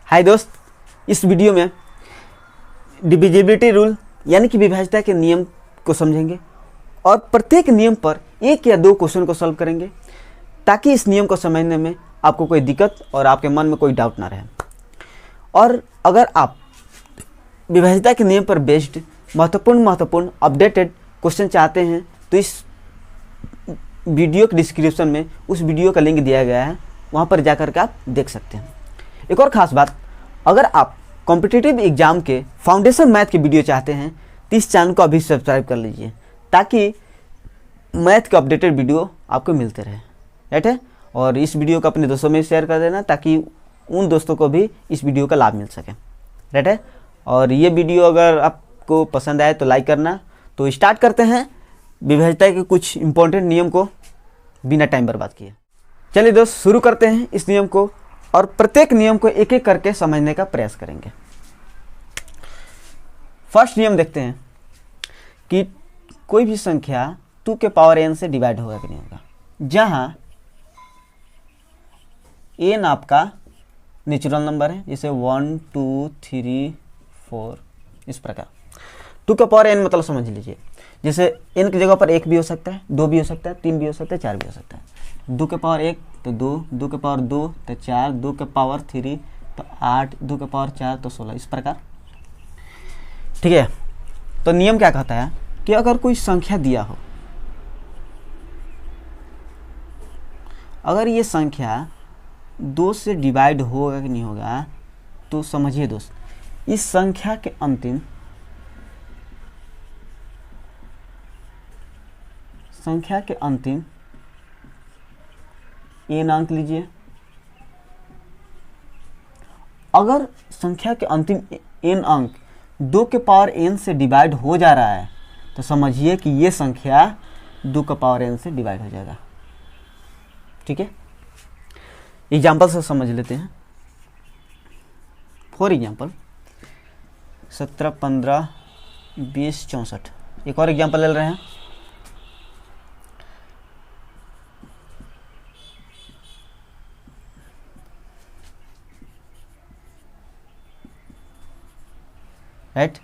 हाय दोस्त, इस वीडियो में डिविजिबिलिटी रूल यानी कि विभाज्यता के नियम को समझेंगे और प्रत्येक नियम पर एक या दो क्वेश्चन को सॉल्व करेंगे ताकि इस नियम को समझने में आपको कोई दिक्कत और आपके मन में कोई डाउट ना रहे। और अगर आप विभाज्यता के नियम पर बेस्ड महत्वपूर्ण अपडेटेड क्वेश्चन चाहते हैं तो इस वीडियो के डिस्क्रिप्शन में उस वीडियो का लिंक दिया गया है, वहाँ पर जाकर के आप देख सकते हैं। एक और ख़ास बात, अगर आप कॉम्पिटिटिव एग्जाम के फाउंडेशन मैथ के वीडियो चाहते हैं तो इस चैनल को अभी सब्सक्राइब कर लीजिए ताकि मैथ के अपडेटेड वीडियो आपको मिलते रहे। राइट है। और इस वीडियो को अपने दोस्तों में शेयर कर देना ताकि उन दोस्तों को भी इस वीडियो का लाभ मिल सके। राइट है। और ये वीडियो अगर आपको पसंद आए तो लाइक करना। तो स्टार्ट करते हैं विभाज्यता के कुछ इंपॉर्टेंट नियम को बिना टाइम बर्बाद किए। चलिए दोस्त, शुरू करते हैं इस नियम को और प्रत्येक नियम को एक एक करके समझने का प्रयास करेंगे। फर्स्ट नियम देखते हैं कि कोई भी संख्या 2 के पावर n से डिवाइड होगा कि नहीं होगा, जहां n आपका नेचुरल नंबर है, जैसे 1 2 3 4 इस प्रकार। 2 का पावर n मतलब समझ लीजिए, जैसे n की जगह पर 1 भी हो सकता है, 2 भी हो सकता है, 3 भी हो सकता है, 4 भी हो सकता है। 2 के पावर 1 तो 2, 2 के पावर 2 तो 4, 2 के पावर 3 तो 8, 2 के पावर 4 तो 16 इस प्रकार। ठीक है। तो नियम क्या कहता है कि अगर कोई संख्या दिया हो, अगर ये संख्या 2 से डिवाइड होगा कि नहीं होगा, तो समझिए दोस्त, इस संख्या के अंतिम n अंक लीजिए। अगर संख्या के अंतिम n अंक 2 के पावर n से डिवाइड हो जा रहा है तो समझिए कि ये संख्या 2 का पावर n से डिवाइड हो जाएगा। ठीक है। एग्जाम्पल से समझ लेते हैं। For example 17 15 20 64। एक और एग्जाम्पल ले रहे हैं। राइट।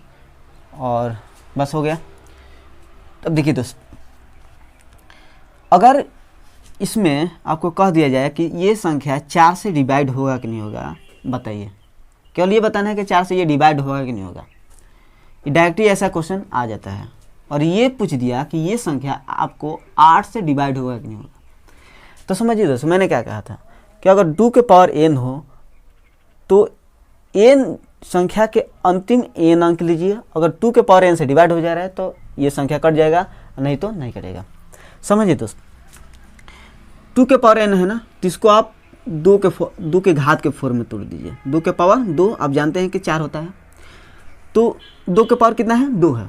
और बस हो गया। तब देखिए दोस्त, अगर इसमें आपको कह दिया जाए कि ये संख्या 4 से डिवाइड होगा कि नहीं होगा, बताइए। केवल ये बताना है कि 4 से ये डिवाइड होगा कि नहीं होगा। डायरेक्टली ऐसा क्वेश्चन आ जाता है। और ये पूछ दिया कि ये संख्या आपको 8 से डिवाइड होगा कि नहीं होगा, तो समझिए दोस्त, मैंने क्या कहा था कि अगर 2 के पावर n हो तो n संख्या के अंतिम n अंक लीजिए। अगर 2 के पावर n से डिवाइड हो जा रहा है तो ये संख्या कट जाएगा, नहीं तो नहीं कटेगा। समझिए दोस्त, 2 के पावर n है ना, तो इसको आप 2 के घात के फॉर्म में तोड़ दीजिए। 2 के पावर 2 आप जानते हैं कि 4 होता है, तो 2 के पावर कितना है, 2 है।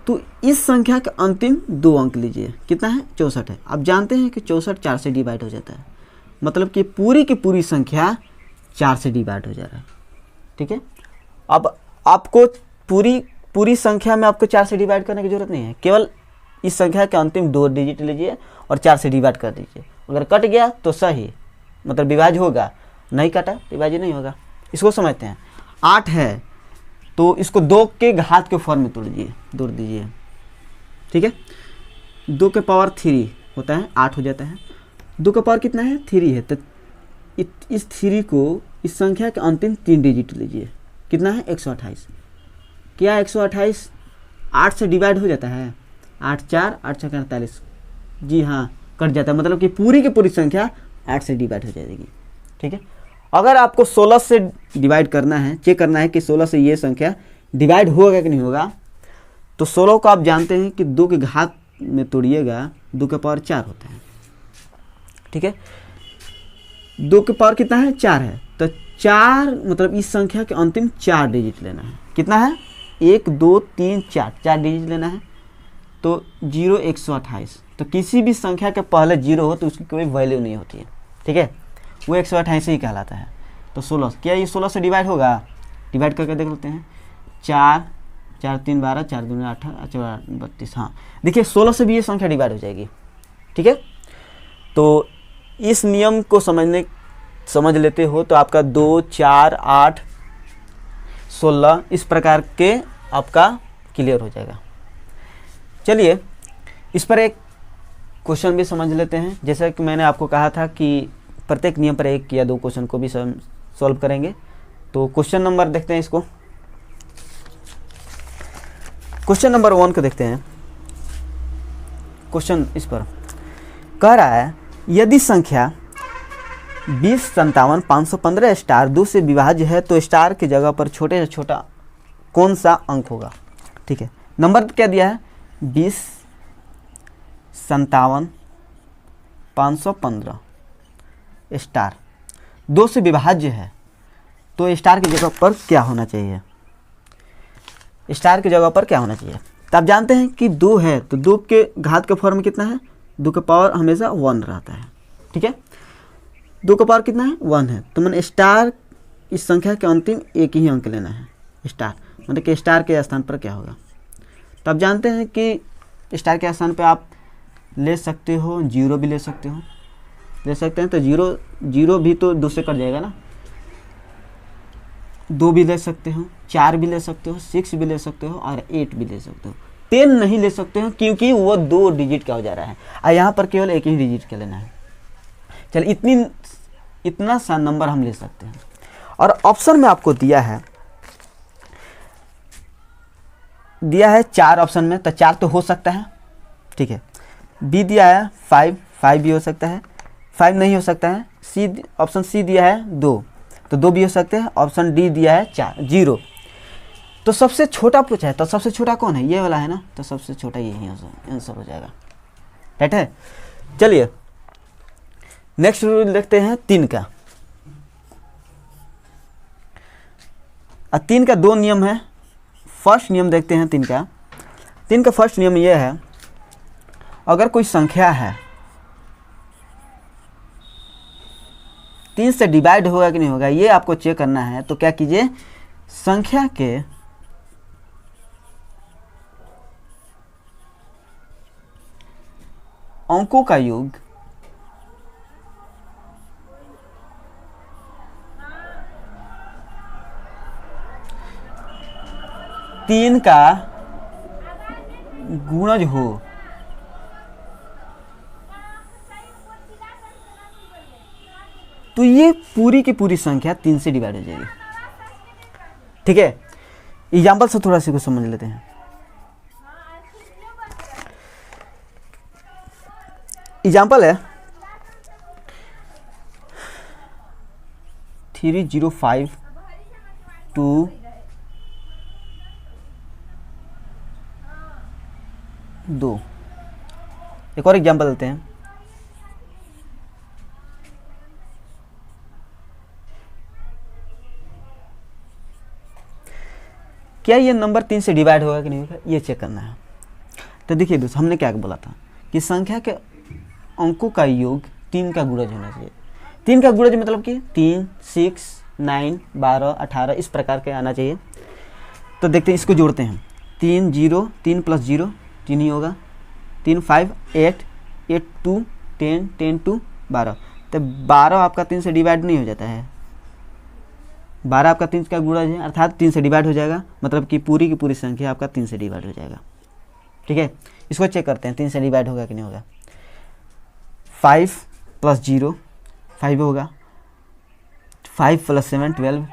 तो इस संख्या के अंतिम 2 अंक लीजिए, कितना है, 64 है। आप जानते हैं कि 64 4 से डिवाइड हो जाता है, मतलब कि पूरी की पूरी संख्या 4 से डिवाइड हो जा रहा है। ठीक है। अब आपको पूरी संख्या में आपको 4 से डिवाइड करने की जरूरत नहीं है, केवल इस संख्या के अंतिम 2 डिजिट लीजिए और 4 से डिवाइड कर दीजिए। अगर कट गया तो सही, मतलब विभाज्य होगा, नहीं कटा विभाज्य नहीं होगा। इसको समझते हैं। 8 है तो इसको 2 के घात के फॉर्म में तोड़ दीजिए। ठीक है। 2 के पावर 3 होता है, 8 हो जाता है। 2 का पावर कितना है, 3 है, तो इस 3 को इस संख्या के अंतिम 3 डिजिट लीजिए। कितना है, 128। क्या 128 8 से डिवाइड हो जाता है, 8 4 8 6 48। जी हाँ, कट जाता है, मतलब कि पूरी की पूरी संख्या 8 से डिवाइड हो जाएगी। ठीक है। अगर आपको 16 से डिवाइड करना है, चेक करना है कि 16 से ये संख्या डिवाइड होगा कि नहीं होगा, तो 16 को आप जानते हैं कि 2 के घात में तोड़िएगा, 2 के पावर 4 होता है। ठीक है। 2 के पावर कितना है, 4 है, तो 4 मतलब इस संख्या के अंतिम 4 डिजिट लेना है। कितना है, 1 2 3 4 डिजिट लेना है। तो 0 128, तो किसी भी संख्या के पहले 0 हो तो उसकी कोई वैल्यू नहीं होती है। ठीक है, वो 128 ही कहलाता है। तो 16, क्या ये 16 से डिवाइड होगा, डिवाइड करके देख लेते हैं। 4 4 3 12, 4 2 8 4 32। हाँ देखिए, 16 से भी ये संख्या डिवाइड हो जाएगी। ठीक है। तो इस नियम को समझने समझ लेते हो तो आपका 2, 4, 8, 16 इस प्रकार के आपका क्लियर हो जाएगा। चलिए इस पर एक क्वेश्चन भी समझ लेते हैं। जैसा कि मैंने आपको कहा था कि प्रत्येक नियम पर 1 या 2 क्वेश्चन को भी सॉल्व करेंगे। तो क्वेश्चन नंबर देखते हैं इसको। क्वेश्चन नंबर 1 को देखते हैं। क्वेश्चन इस पर कह रहा है यदि संख्या 20, 57, 515 स्टार 2 से विभाज्य है तो स्टार की जगह पर छोटे से छोटा कौन सा अंक होगा। ठीक है, नंबर क्या दिया है 20, 57, 515 स्टार 2 से विभाज्य है तो स्टार की जगह पर क्या होना चाहिए। स्टार की जगह पर क्या होना चाहिए। तो आप जानते हैं कि 2 है तो 2 के घात का फॉर्म कितना है, 2 का पावर हमेशा 1 रहता है। ठीक है, 2 का पावर कितना है 1 है। तो मैंने स्टार इस संख्या के अंतिम एक ही अंक लेना है। स्टार मतलब कि स्टार के स्थान पर क्या होगा। तो आप जानते हैं कि स्टार के स्थान पर आप ले सकते हो 0 भी ले सकते हैं। तो 0 भी तो 2 से कट जाएगा ना। 2 भी ले सकते हो, 4 भी ले सकते हो, 6 भी ले सकते हो और 8 भी ले सकते हो। 10 नहीं ले सकते हो क्योंकि वो 2 डिजिट का हो जा रहा है और यहाँ पर केवल एक ही डिजिट का लेना है। चल इतना सा नंबर हम ले सकते हैं। और ऑप्शन में आपको दिया है 4 ऑप्शन में, तो 4 तो हो सकता है। ठीक है, बी दिया है 5 भी हो सकता है, 5 नहीं हो सकता है। सी ऑप्शन सी दिया है 2 तो 2 भी हो सकते हैं। ऑप्शन डी दिया है 0। तो सबसे छोटा पूछा है तो सबसे छोटा कौन है, ये वाला है ना। तो सबसे छोटा यही आंसर हो जाएगा। राइट है। चलिए नेक्स्ट रूल देखते हैं 3 का। 3 का 2 नियम है। फर्स्ट नियम देखते हैं 3 का फर्स्ट नियम यह है अगर कोई संख्या है 3 से डिवाइड होगा कि नहीं होगा ये आपको चेक करना है। तो क्या कीजिए, संख्या के अंकों का योग तीन का गुणज हो तो ये पूरी की पूरी संख्या 3 से डिवाइड हो जाएगी। ठीक है, एग्जाम्पल से थोड़ा सी कुछ समझ लेते हैं। एग्जाम्पल है 305 2 2। एक और एग्जाम्पल लेते हैं। क्या ये नंबर 3 से डिवाइड होगा कि नहीं होगा ये चेक करना है। तो देखिए दोस्तों, हमने क्या बोला था कि संख्या के अंकों का योग 3 का गुणज होना चाहिए। 3 का गुणज मतलब कि 3, 6, 9, 12, 18 इस प्रकार के आना चाहिए। तो देखते हैं, इसको जोड़ते हैं। 3 0 3 + 0 3 ही होगा। 3 5 8 8 2 10 10 2 12। तो 12 आपका 3 से डिवाइड नहीं हो जाता है। 12 आपका 3 का गुणज है अर्थात 3 से डिवाइड हो जाएगा। मतलब कि पूरी की पूरी संख्या आपका 3 से डिवाइड हो जाएगा। ठीक है, इसको चेक करते हैं 3 से डिवाइड होगा कि नहीं होगा। 5 + 0 5 होगा। 5 + 7 12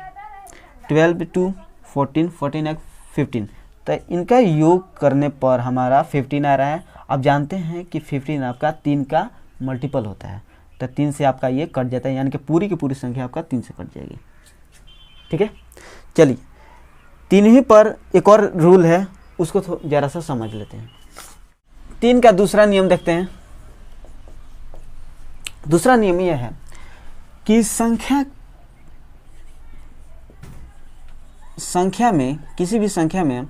12 2 14 14 1 15। तो इनका योग करने पर हमारा 15 आ रहा है। आप जानते हैं कि 15 आपका 3 का मल्टीपल होता है। तो 3 से आपका ये कट जाता है, यानी कि पूरी की पूरी संख्या आपका 3 से कट जाएगी। ठीक है, चलिए 3 ही पर एक और रूल है, उसको ज़रा सा समझ लेते हैं। 3 का दूसरा नियम देखते हैं। दूसरा नियम यह है कि संख्या में किसी भी संख्या में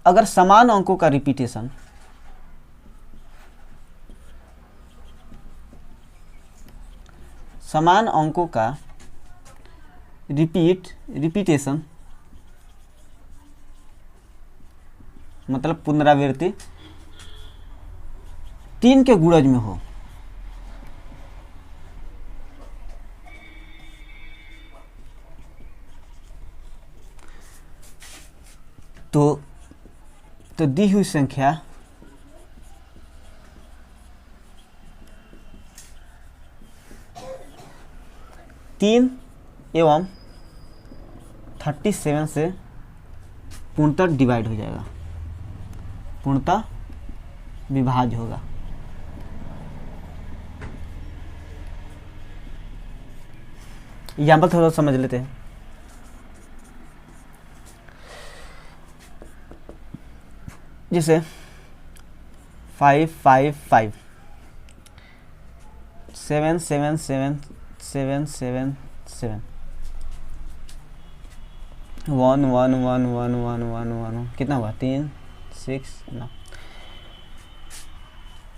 अगर समान अंकों का रिपीटेशन रिपीटेशन मतलब पुनरावृत्ति 3 के गुणज में हो तो दी हुई संख्या तीन एवं 37 से पूर्णतः डिवाइड हो जाएगा, पूर्णतः विभाज्य होगा। एग्जाम्पल थोड़ा समझ लेते हैं। जैसे 5 5 5 7 7 7 7 7 7 1 1 1 1 1 1 1 कितना हुआ 3 6 9।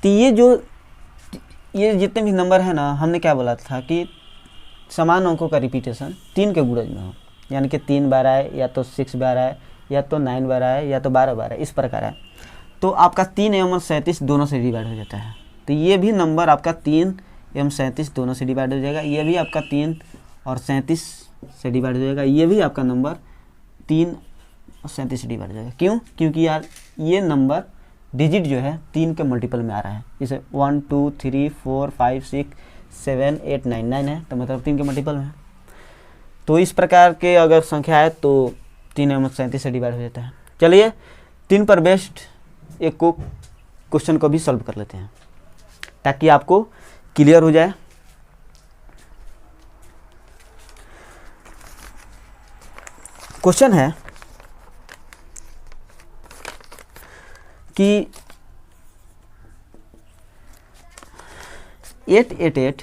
तो ये जितने भी नंबर है ना, हमने क्या बोला था कि समान अंकों का रिपीटेशन 3 के गुणज में हो, यानी कि 3 बार आए, या तो 6 बार आए, या तो 9 बार आए, या तो 12 बार आए, इस प्रकार है। तो आपका 3 एवं 37 दोनों से डिवाइड हो जाता है। तो ये भी नंबर आपका 3 एवं 37 दोनों से डिवाइड हो जाएगा। ये भी आपका 3 और 37 से डिवाइड हो जाएगा। ये भी आपका नंबर 3 और 37 से डिवाइड हो जाएगा। क्यों? क्योंकि यार ये नंबर डिजिट जो है 3 के मल्टीपल में आ रहा है। जैसे 1 2 3 4 5 6 7 8 9 9 है, तो मतलब 3 के मल्टीपल में है। तो इस प्रकार के अगर संख्या है तो 3 एवं 37 से डिवाइड हो जाता है। चलिए 3 पर बेस्ड एक को क्वेश्चन को भी सॉल्व कर लेते हैं ताकि आपको क्लियर हो जाए। क्वेश्चन है कि 888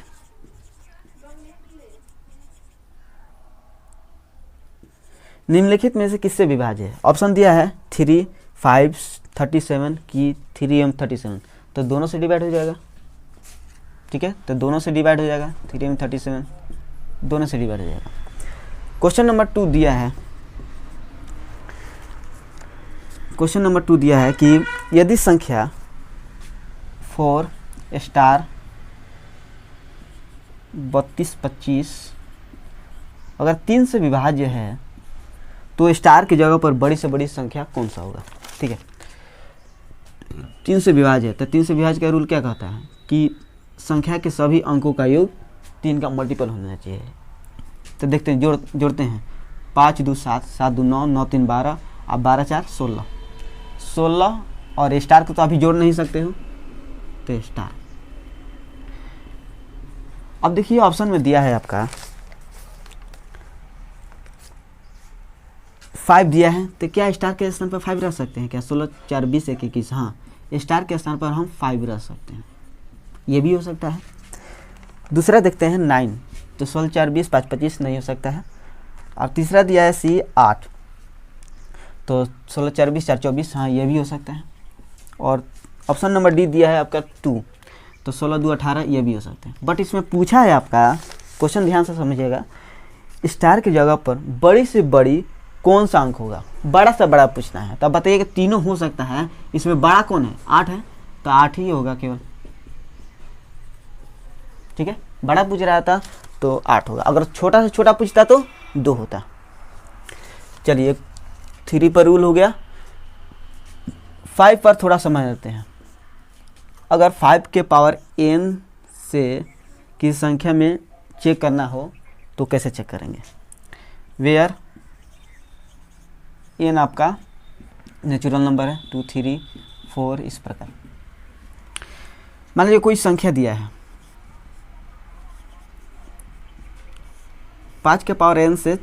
निम्नलिखित में से किससे विभाज्य है? ऑप्शन दिया है 3 5 37 की 3 एवं 37, तो दोनों से डिवाइड हो जाएगा। ठीक है, तो दोनों से डिवाइड हो जाएगा, 3 एवं 37 दोनों से डिवाइड हो जाएगा। क्वेश्चन नंबर 2 दिया है, क्वेश्चन नंबर 2 दिया है कि यदि संख्या 4 स्टार 32 25 अगर 3 से विभाज्य है तो स्टार की जगह पर बड़ी से बड़ी संख्या कौन सा होगा? ठीक है, 3 से विभाज्य है, तो 3 से विभाज्य का रूल क्या कहता है कि संख्या के सभी अंकों का योग 3 का मल्टीपल होना चाहिए। तो देखते हैं, जोड़ते हैं। 5 2 7 7 2 9 9 3 12, अब 12 4 16 16 और स्टार को तो अभी जोड़ नहीं सकते हो, तो स्टार। अब देखिए ऑप्शन में दिया है आपका 5 दिया है, तो क्या स्टार के स्थान पर 5 रख सकते हैं क्या? 16 4 20 1 21, हाँ, स्टार के स्थान पर हम 5 रख सकते हैं, ये भी हो सकता है। दूसरा देखते हैं 9, तो 16 4 20 5 25 नहीं हो सकता है। और तीसरा दिया है C 8, तो 16 4 20 4 24, हाँ, ये भी हो सकता है। और ऑप्शन नंबर डी दिया है आपका 2, तो 16 2 18, ये भी हो सकते हैं। बट इसमें पूछा है आपका, क्वेश्चन ध्यान से समझिएगा, स्टार की जगह पर बड़ी से बड़ी कौन सा अंक होगा? बड़ा से बड़ा पूछना है। तो अब बताइए कि तीनों हो सकता है, इसमें बड़ा कौन है? 8 है, तो 8 ही होगा केवल। ठीक है, बड़ा पूछ रहा था तो 8 होगा। अगर छोटा से छोटा पूछता तो 2 होता। चलिए 3 पर रूल हो गया। 5 पर थोड़ा समझ लेते हैं। अगर 5 के पावर n से की संख्या में चेक करना हो तो कैसे चेक करेंगे? वेयर n आपका नेचुरल नंबर है, 2 3 4, इस प्रकार। मान लीजिए कोई संख्या दिया है, 5 के पावर n से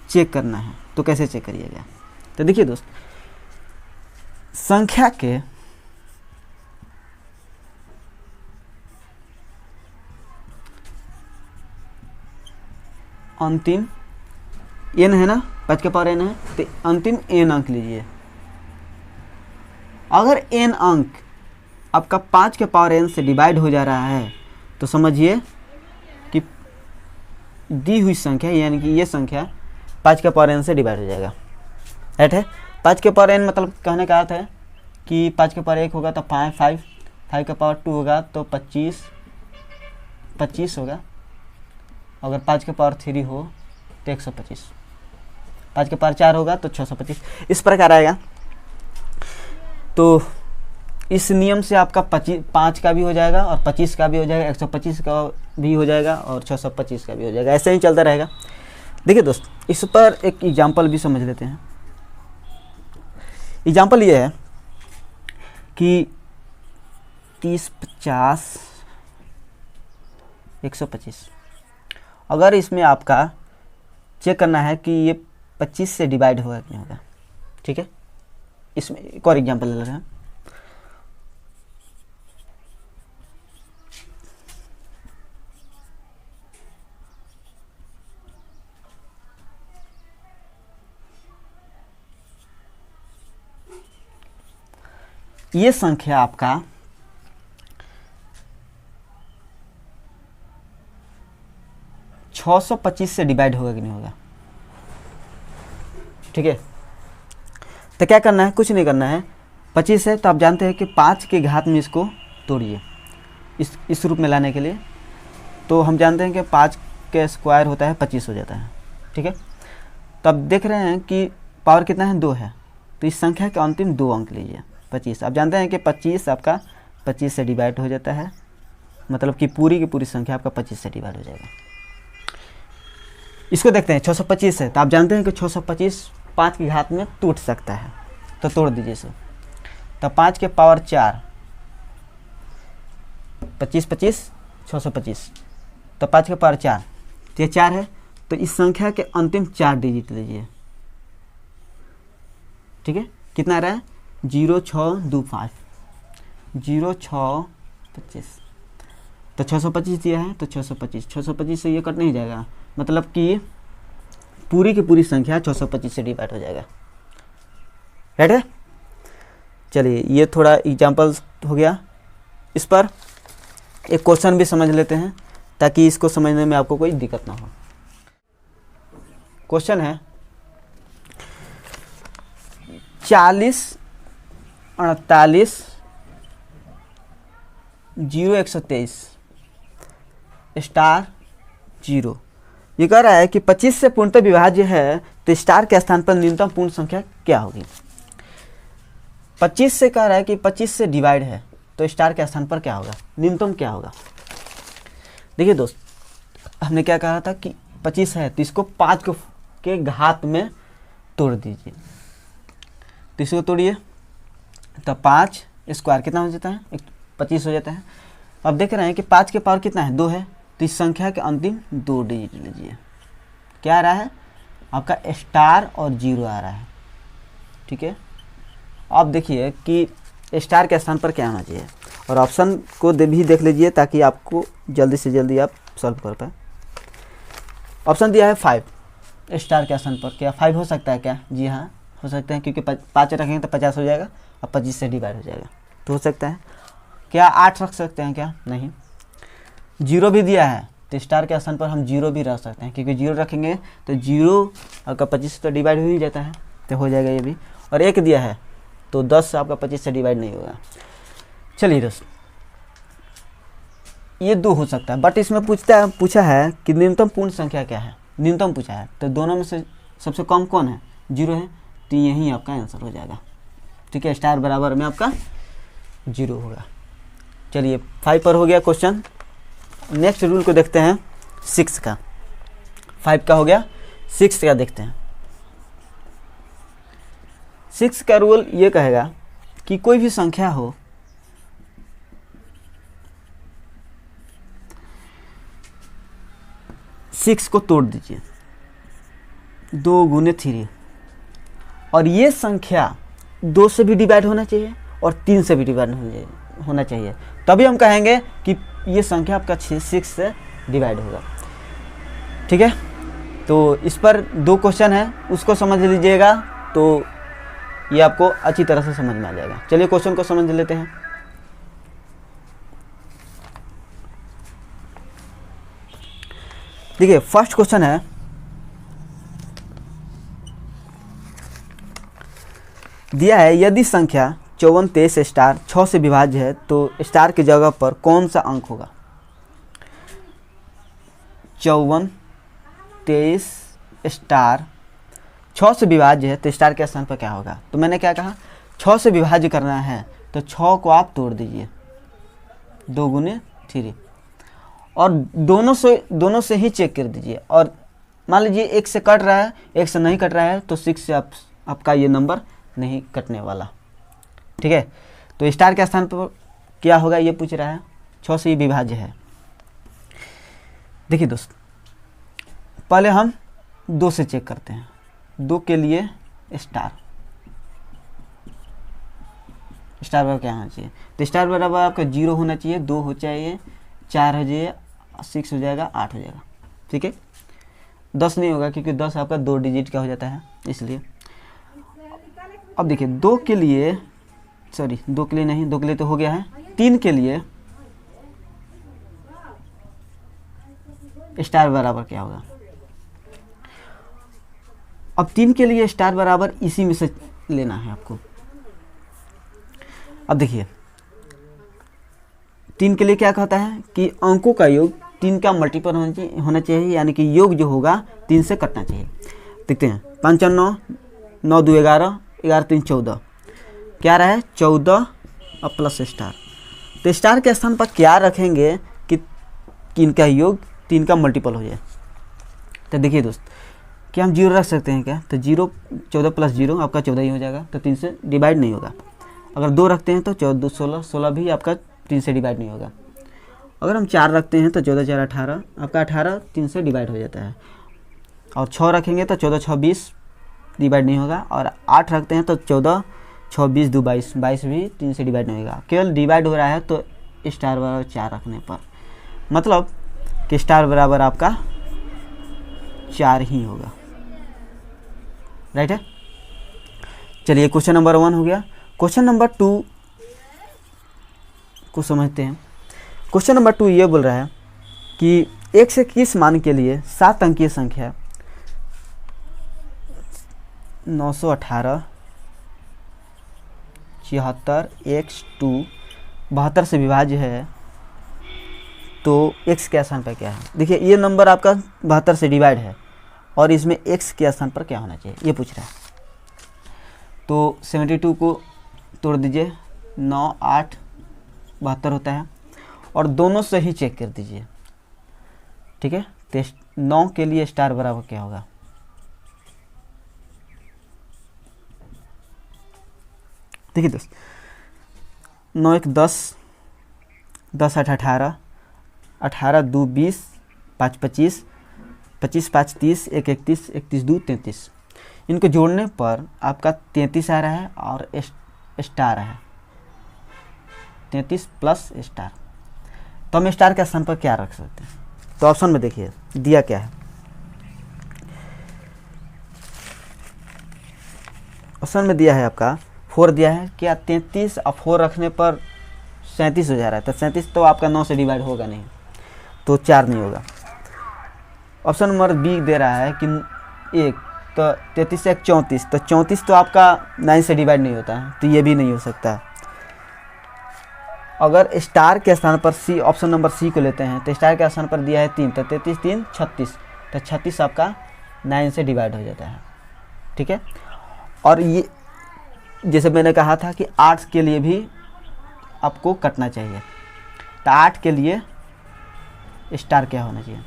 चेक करना है, तो कैसे चेक करिएगा? तो देखिए दोस्त, संख्या के अंतिम n है ना, 5 के पावर n है, तो अंतिम n अंक लीजिए। अगर n अंक आपका 5 के पावर n से डिवाइड हो जा रहा है तो समझिए कि दी हुई संख्या, यानी कि ये संख्या 5 के पावर n से डिवाइड हो जाएगा। राइट है, 5 के पावर n मतलब कहने का अर्थ है कि 5 के पावर 1 होगा तो 5 5 के पावर 2 होगा तो 25 होगा। अगर 5 के पावर 3 हो तो 125, 5 के पावर 4 होगा तो 625, इस प्रकार आएगा। तो इस नियम से आपका 5 का भी हो जाएगा और 25 का भी हो जाएगा, 125 का भी हो जाएगा और 625 का भी हो जाएगा, ऐसे ही चलता रहेगा। देखिए दोस्त, इस पर एक एग्जाम्पल भी समझ लेते हैं। एग्जाम्पल ये है कि 30, 50, 125, अगर इसमें आपका चेक करना है कि ये 25 से डिवाइड होगा कि नहीं होगा। ठीक है, इसमें एक और एग्जाम्पल ले रहे हैं। ये संख्या आपका 625 से डिवाइड होगा कि नहीं होगा। ठीक है, तो क्या करना है, कुछ नहीं करना है। 25 है तो आप जानते हैं कि 5 के घात में इसको तोड़िए इस रूप में लाने के लिए। तो हम जानते हैं कि 5 के स्क्वायर होता है 25 हो जाता है। ठीक है, तो अब देख रहे हैं कि पावर कितना है, 2 है। तो इस संख्या के अंतिम 2 अंक लीजिए। 25, आप जानते हैं कि 25 आपका 25 से डिवाइड हो जाता है, मतलब कि पूरी की पूरी संख्या आपका 25 से डिवाइड हो जाएगा। इसको देखते हैं, 625 है तो आप जानते हैं कि 625 5 की घात में टूट सकता है, तो तोड़ दीजिए इसे। तो 5 के पावर 4, 25, 25, 625, तो 5 के पावर 4, तो ये 4 है। तो इस संख्या के अंतिम 4 डिजिट लीजिए। ठीक है, कितना आ रहा है, 0625, 0625, तो 625 दिया है तो 625 से ये कट नहीं जाएगा, मतलब कि पूरी की पूरी संख्या 625 से डिवाइड हो जाएगा। राइट है। चलिए, ये थोड़ा एग्जाम्पल हो गया। इस पर एक क्वेश्चन भी समझ लेते हैं ताकि इसको समझने में आपको कोई दिक्कत ना हो। क्वेश्चन है 40, 48, 0, 123 स्टार 0। ये कह रहा है कि 25 से पूर्णतः विभाज्य है तो स्टार के स्थान पर न्यूनतम पूर्ण संख्या क्या होगी। 25 से कह रहा है कि 25 से डिवाइड है तो स्टार के स्थान पर क्या होगा, न्यूनतम क्या होगा। देखिए दोस्त, हमने क्या कहा था कि 25 है तो इसको 5 के घात में तोड़ दीजिए। तो इसको तोड़िए तो 5 स्क्वायर कितना हो जाता है, 25 हो जाता है। अब देख रहे हैं कि 5 के पावर कितना है, 2 है। तो इस संख्या के अंतिम 2 डिजिट लीजिए। क्या आ रहा है आपका, स्टार और 0 आ रहा है। ठीक है, अब देखिए कि स्टार के स्थान पर क्या आना चाहिए, और ऑप्शन को भी देख लीजिए ताकि आपको जल्दी से जल्दी आप सॉल्व कर पाए। ऑप्शन दिया है 5, स्टार के स्थान पर क्या 5 हो सकता है क्या, जी हाँ हो सकता है, क्योंकि 5 रखेंगे तो 50 हो जाएगा और 25 से डिवाइड हो जाएगा, तो हो सकता है। क्या 8 रख सकते हैं क्या, नहीं। 0 भी दिया है तो स्टार के स्थान पर हम 0 भी रख सकते हैं, क्योंकि 0 रखेंगे तो 0 आपका 25 से तो डिवाइड हो ही जाता है, तो हो जाएगा ये भी। और 1 दिया है तो 10 आपका 25 से डिवाइड नहीं होगा। चलिए दोस्त, ये 2 हो सकता है, बट इसमें पूछा है कि न्यूनतम पूर्ण संख्या क्या है, न्यूनतम पूछा है। तो दोनों में से सबसे कम कौन है, 0 है, तो यही आपका आंसर हो जाएगा। ठीक है, स्टार बराबर में आपका 0 होगा। चलिए 5 पर हो गया क्वेश्चन। नेक्स्ट रूल को देखते हैं 6 का। 5 का हो गया, 6 का देखते हैं। 6 का रूल ये कहेगा कि कोई भी संख्या हो सिक्स को तोड़ दीजिए, 2 गुने 3, और ये संख्या 2 से भी डिवाइड होना चाहिए और 3 से भी डिवाइड होना चाहिए, तभी हम कहेंगे कि ये संख्या आपका 6 से डिवाइड होगा। ठीक है, तो इस पर 2 क्वेश्चन है, उसको समझ लीजिएगा तो ये आपको अच्छी तरह से समझ में आ जाएगा। चलिए क्वेश्चन को समझ लेते हैं। देखिए फर्स्ट क्वेश्चन है, दिया है यदि संख्या 54, 23 स्टार 6 से विभाज्य है तो स्टार की जगह पर कौन सा अंक होगा। 54, 23 स्टार 6 से विभाज्य है तो स्टार के स्थान पर क्या होगा। तो मैंने क्या कहा, 6 से विभाज्य करना है तो 6 को आप तोड़ दीजिए, 2 गुने 3, और दोनों से ही चेक कर दीजिए। और मान लीजिए 1 से कट रहा है, 1 से नहीं कट रहा है, तो 6 से आपका ये नंबर नहीं कटने वाला, ठीक है। तो स्टार के स्थान पर क्या होगा ये पूछ रहा है, 6 से ये विभाज्य है। देखिए दोस्त, पहले हम 2 से चेक करते हैं। 2 के लिए स्टार बराबर क्या होना चाहिए, तो स्टार बराबर आपका 0 होना चाहिए, 2 हो चाहिए, 4 हो जाइए, 6 हो जाएगा, 8 हो जाएगा, ठीक है। 10 नहीं होगा क्योंकि 10 आपका 2 डिजिट का हो जाता है, इसलिए। अब देखिए 2 के लिए, सॉरी 2 के लिए नहीं, 2 के लिए तो हो गया है। 3 के लिए स्टार बराबर क्या होगा, अब 3 के लिए स्टार बराबर इसी में से लेना है आपको। अब देखिए 3 के लिए क्या कहता है कि अंकों का योग 3 का मल्टीपल होना चाहिए, यानी कि योग जो होगा 3 से कटना चाहिए। देखते हैं, 5 और 9, 9 2 11, 11 3 14, क्या रहा है 14 और प्लस स्टार। तो स्टार के स्थान पर क्या रखेंगे कि इनका योग 3 का मल्टीपल हो जाए। तो देखिए दोस्त, क्या हम 0 रख सकते हैं क्या, तो 0 14 प्लस 0 आपका 14 ही हो जाएगा, तो 3 से डिवाइड नहीं होगा। अगर 2 रखते हैं तो 14 16, 16 भी आपका 3 से डिवाइड नहीं होगा। अगर हम 4 रखते हैं तो 14 4 18, आपका 18 3 से डिवाइड हो जाता है। और 6 रखेंगे तो 14 6 20 डिवाइड नहीं होगा। और 8 रखते हैं तो 14 6 20 2 22, 22 भी 3 से डिवाइड नहीं होगा। केवल डिवाइड हो रहा है तो स्टार बराबर 4 रखने पर, मतलब कि स्टार बराबर आपका 4 ही होगा, राइट है। चलिए क्वेश्चन नंबर 1 हो गया। क्वेश्चन नंबर 2 को समझते हैं। क्वेश्चन नंबर 2 ये बोल रहा है कि 1 से 21 मान के लिए 7 अंकीय संख्या 918 76 x2 72 से विभाज्य है, तो x के स्थान पर क्या है। देखिए ये नंबर आपका 72 से डिवाइड है और इसमें x के स्थान पर क्या होना चाहिए ये पूछ रहा है। तो 72 को तोड़ दीजिए, 9 8 72 होता है, और दोनों से ही चेक कर दीजिए, ठीक है। तो 9 के लिए स्टार बराबर क्या होगा, देखिए दोस्त, 9 1 10, 10 8 18, 18 2 20, 5 25, 25 5 30, 1 31, 31 2 33। इनको जोड़ने पर आपका 33 आ रहा है और स्टार है 33 प्लस स्टार। तो हम स्टार के स्थान पर क्या रख सकते हैं, तो ऑप्शन में देखिए दिया क्या है। ऑप्शन में दिया है आपका 4 दिया है, क्या 33 और 4 रखने पर 37 हो जा रहा है, तो 37 तो आपका 9 से डिवाइड होगा नहीं, तो 4 नहीं होगा। ऑप्शन नंबर बी दे रहा है कि 1, तो 33 से 1 34, तो 34 तो आपका 9 से डिवाइड नहीं होता है, तो ये भी नहीं हो सकता। अगर स्टार के स्थान पर सी, ऑप्शन नंबर सी को लेते हैं, तो स्टार के स्थान पर दिया है 3, तो 33 3 36, तो 36 आपका 9 से डिवाइड हो जाता है, ठीक है। और ये जैसे मैंने कहा था कि 8 के लिए भी आपको कटना चाहिए, तो 8 के लिए स्टार क्या होना चाहिए,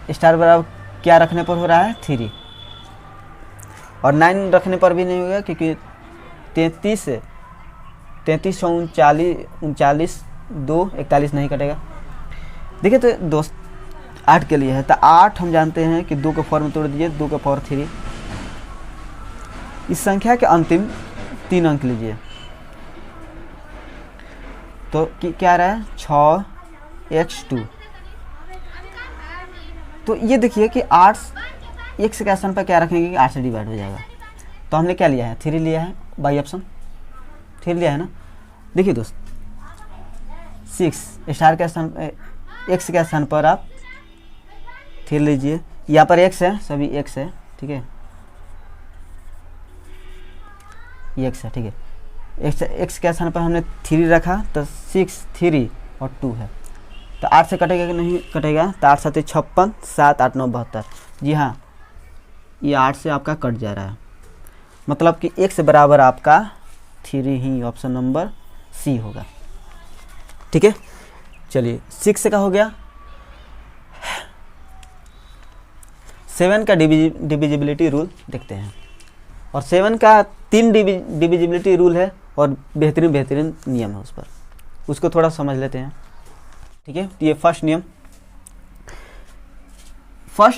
स्टार बराबर क्या रखने पर हो रहा है 3, और 9 रखने पर भी नहीं होगा क्योंकि 33 39 39 2 41 नहीं कटेगा। देखिए तो दोस्त 8 के लिए है, तो 8 हम जानते हैं कि 2 को 4 में तोड़ दीजिए, 2 का पावर 3। इस संख्या के अंतिम 3 अंक लीजिए, तो क्या रहा है 6x2। तो ये देखिए कि 8 x के स्थान पर क्या रखेंगे कि 8 से डिवाइड हो जाएगा, तो हमने क्या लिया है 3 लिया है, बाई ऑप्शन 3 लिया है ना। देखिए दोस्त 6 स्टार के स्थान x के स्थान पर आप 3 लीजिए, यहाँ पर x है, सभी x है, ठीक है, ये x है, ठीक है। x के स्थान पर हमने 3 रखा, तो 6 3 और 2 है, तो 8 से कटेगा कि नहीं कटेगा, तो 8 7 56, 7 8 9 72, जी हाँ ये 8 से आपका कट जा रहा है, मतलब कि x बराबर आपका 3 ही ऑप्शन नंबर सी होगा। ठीक है, चलिए 6 का हो गया। 7 का डिविजिबिलिटी रूल देखते हैं, और 7 का 3 डिविजिबिलिटी रूल है और बेहतरीन नियम है उस पर, उसको थोड़ा समझ लेते हैं। ठीक है, ये फर्स्ट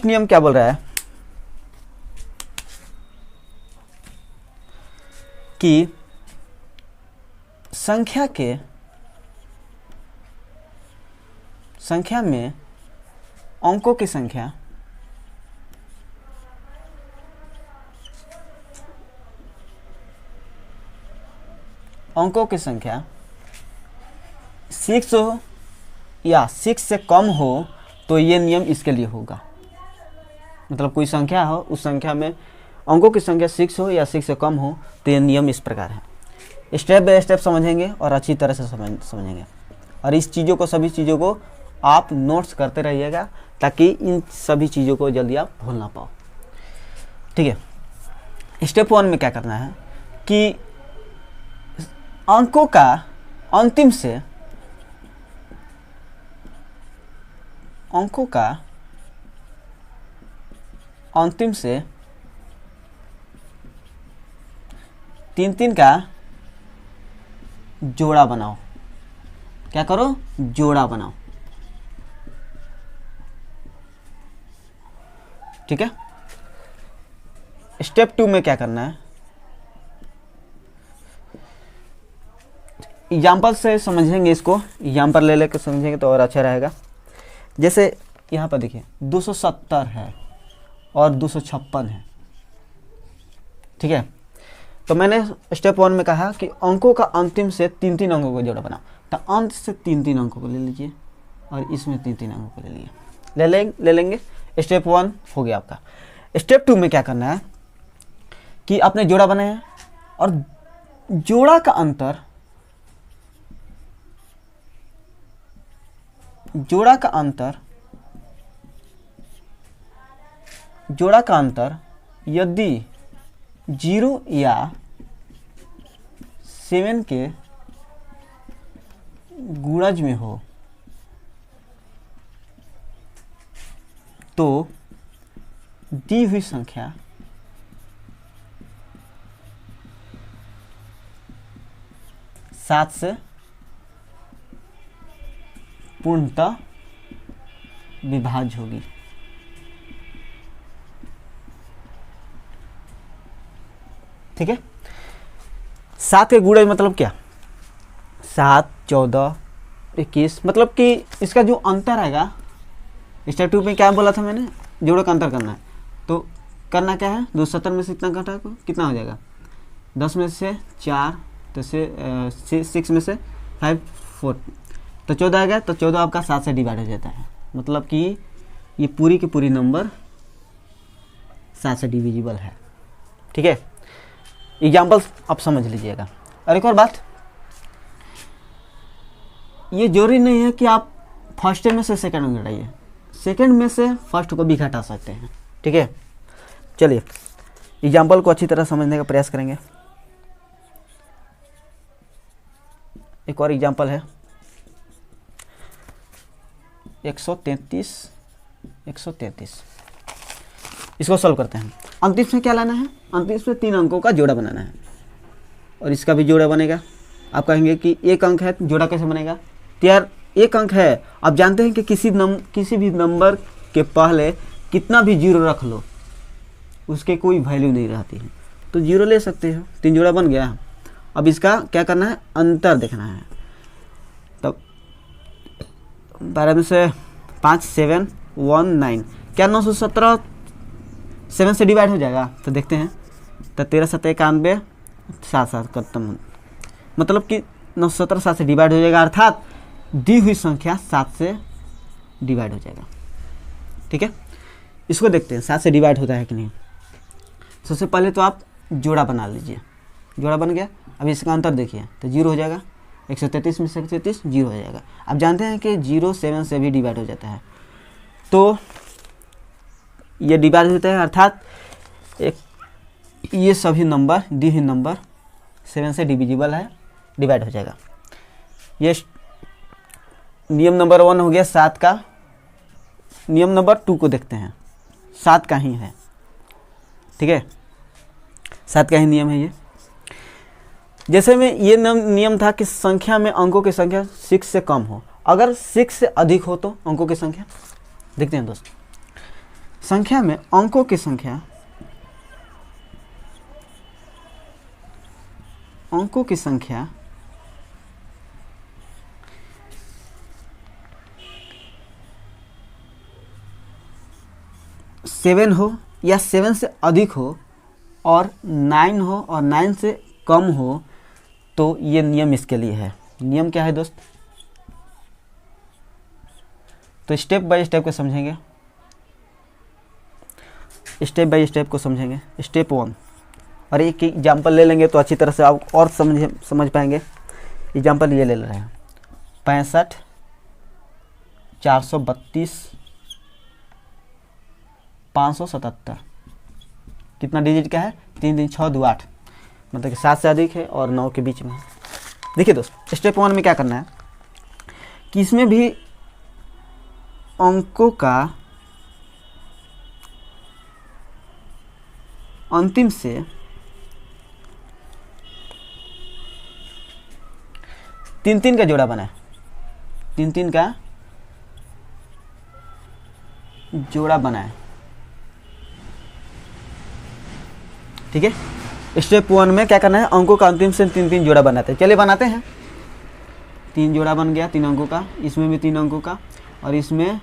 नियम क्या बोल रहा है कि संख्या में अंकों की संख्या अंकों की संख्या 6 हो या 6 से कम हो तो ये नियम इसके लिए होगा। मतलब कोई संख्या हो, उस संख्या में अंकों की संख्या 6 हो या 6 से कम हो तो ये नियम इस प्रकार है। स्टेप बाय स्टेप समझेंगे और अच्छी तरह से समझेंगे, और इस चीज़ों को, सभी चीज़ों को आप नोट्स करते रहिएगा ताकि इन सभी चीज़ों को जल्दी आप भूल ना पाओ। ठीक है, स्टेप 1 में क्या करना है कि अंकों का अंतिम से 3 का जोड़ा बनाओ। क्या करो? जोड़ा बनाओ। ठीक है, स्टेप 2 में क्या करना है, एग्जाम्पल से समझेंगे इसको, एग्जाम्पल ले लेकर समझेंगे तो और अच्छा रहेगा। जैसे यहाँ पर देखिए 270 है और 256 है। ठीक है, तो मैंने स्टेप 1 में कहा कि अंकों का अंतिम से 3 अंकों को जोड़ा बनाओ, तो अंत से 3 अंकों को ले लीजिए और इसमें 3 अंकों को ले लेंगे। स्टेप 1 हो गया आपका। स्टेप 2 में क्या करना है कि आपने जोड़ा बनाया और जोड़ा का अंतर यदि 0 या 7 के गुणज में हो तो दी हुई संख्या सात से पूर्णतः विभाज्य होगी। ठीक है, 7 के गुणज मतलब क्या? 7, 14, 21, मतलब कि इसका जो अंतर आएगा, स्टेप 2 में क्या बोला था मैंने, जोड़ों का अंतर करना है। तो करना क्या है, 270 में से इतना घटा को कितना हो जाएगा, 10 में से 4, तो 6 में से 5, 4, तो 14 आ गया। तो 14 आपका 7 से डिवाइड हो जाता है, मतलब कि ये पूरी की पूरी नंबर 7 से डिविजिबल है। ठीक है, एग्जाम्पल आप समझ लीजिएगा। और एक और बात, ये जरूरी नहीं है कि आप फर्स्ट में से सेकंड में घटाइए, सेकंड में से फर्स्ट को भी घटा सकते हैं। ठीक है, चलिए एग्जाम्पल को अच्छी तरह समझने का प्रयास करेंगे। एक और एग्जाम्पल है 133। इसको सॉल्व करते हैं। अंतिम में क्या लाना है, अंतिम में 3 अंकों का जोड़ा बनाना है और इसका भी जोड़ा बनेगा। आप कहेंगे कि एक अंक है, जोड़ा कैसे बनेगा? तो यार एक अंक है, आप जानते हैं कि किसी भी नंबर के पहले कितना भी 0 रख लो उसके कोई वैल्यू नहीं रहती है, तो 0 ले सकते हो। 3 जोड़ा बन गया। अब इसका क्या करना है, अंतर देखना है। तब 12 में से 5, 7, 1, 9, क्या 917 7 से डिवाइड हो जाएगा? तो देखते हैं, तो 13, 7, 91, 7 खत्म, मतलब कि 917 7 से डिवाइड हो जाएगा, अर्थात दी हुई संख्या 7 से डिवाइड हो जाएगा। ठीक है, इसको देखते हैं 7 से डिवाइड होता है कि नहीं। सबसे पहले तो आप जोड़ा बना लीजिए, जोड़ा बन गया। अब इसका अंतर देखिए, तो 0 हो जाएगा। 133 में से 133 0 हो जाएगा। आप जानते हैं कि 0 7 से भी डिवाइड हो जाता है, तो ये डिवाइड होता है, अर्थात एक ये सभी नंबर दी हुई नंबर 7 से डिविजिबल है, डिवाइड हो जाएगा। ये नियम नंबर 1 हो गया 7 का। नियम नंबर 2 को देखते हैं, 7 का ही है, ठीक है, 7 का ही नियम है ये। जैसे में ये नियम था कि संख्या में अंकों की संख्या 6 से कम हो, अगर 6 से अधिक हो तो अंकों की संख्या, देखते हैं दोस्त, संख्या में अंकों की संख्या, अंकों की संख्या 7 हो या 7 से अधिक हो और 9 हो और 9 से कम हो तो ये नियम इसके लिए है। नियम क्या है दोस्त? तो स्टेप बाय स्टेप को समझेंगे, स्टेप बाय स्टेप को समझेंगे। स्टेप 1, और एक एग्जाम्पल ले लेंगे तो अच्छी तरह से आप और समझ पाएंगे। एग्जाम्पल ये ले रहे हैं 65 432 577, कितना डिजिट का है? 3 3 6 2 8, मतलब कि 7 से अधिक है और 9 के बीच में है। देखिए दोस्त, स्टेप 1 में क्या करना है कि इसमें भी अंकों का अंतिम से तीन तीन का जोड़ा बनाए, 3 3 का जोड़ा बनाए, ठीक है। स्टेप 1 में क्या करना है? अंकों का अंतिम से 3 3 जोड़ा बनाते हैं। चलिए बनाते हैं। 3 जोड़ा बन गया 3 अंकों का, इसमें भी 3 अंकों का, और इसमें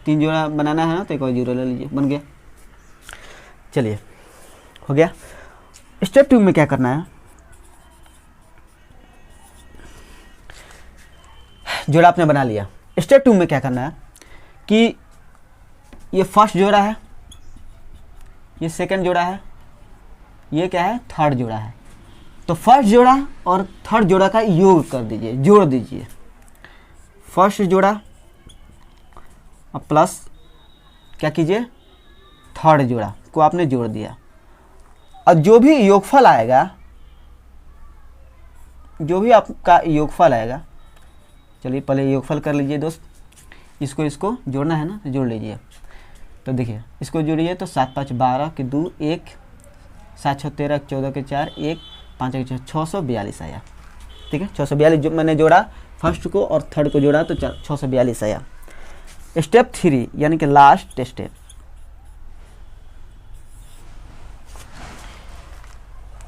3 जोड़ा बनाना है ना, तो एक और जीरो ले लीजिए, बन गया। चलिए हो गया। स्टेप 2 में क्या करना है? जोड़ा आपने बना लिया। स्टेप 2 में क्या करना है कि ये फर्स्ट जोड़ा है, ये सेकंड जोड़ा है, ये क्या है? थर्ड जोड़ा है। तो फर्स्ट जोड़ा और थर्ड जोड़ा का योग कर दीजिए, जोड़ दीजिए। फर्स्ट जोड़ा और प्लस क्या कीजिए? थर्ड जोड़ा को आपने जोड़ दिया, और जो भी योगफल आएगा, जो भी आपका योगफल आएगा, चलिए पहले योगफल कर लीजिए दोस्त। इसको जोड़ना है ना, तो जोड़ लीजिए। तो देखिए इसको जोड़िए तो 7 5 12 के 2 1, 7 6 13 14 के 4 1 5 1 6 642 आया, ठीक है। 642 जो मैंने जोड़ा, फर्स्ट को और थर्ड को जोड़ा तो 642 आया। स्टेप 3 यानी कि लास्ट स्टेप,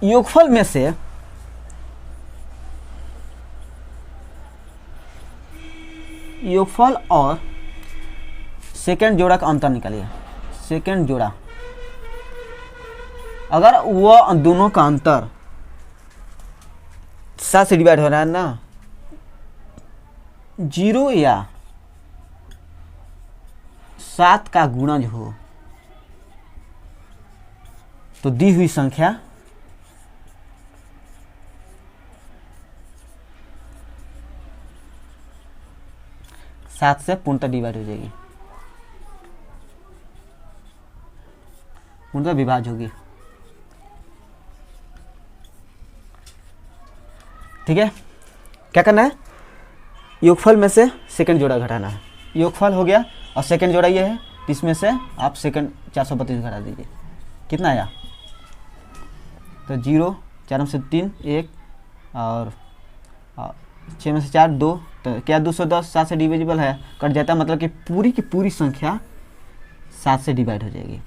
योगफल में से योगफल और सेकंड जोड़ा का अंतर निकालिए। सेकंड जोड़ा, अगर वह दोनों का अंतर 7 से डिवाइड हो रहा है ना, 0 या 7 का गुणज हो, तो दी हुई संख्या सात से पूर्णतः डिवाइड हो जाएगी, पूर्णतः विभाज्य होगी, ठीक है। क्या करना है? योगफल में से सेकंड जोड़ा घटाना है। योगफल हो गया और सेकंड जोड़ा ये है, इसमें से आप सेकंड 432 घटा दीजिए, कितना आया? तो 0 4 में से 3 1 और 6 में से 4 2, तो क्या 210 7 से डिविजिबल है, कट जाता है, मतलब कि पूरी की पूरी संख्या 7 से डिवाइड हो जाएगी।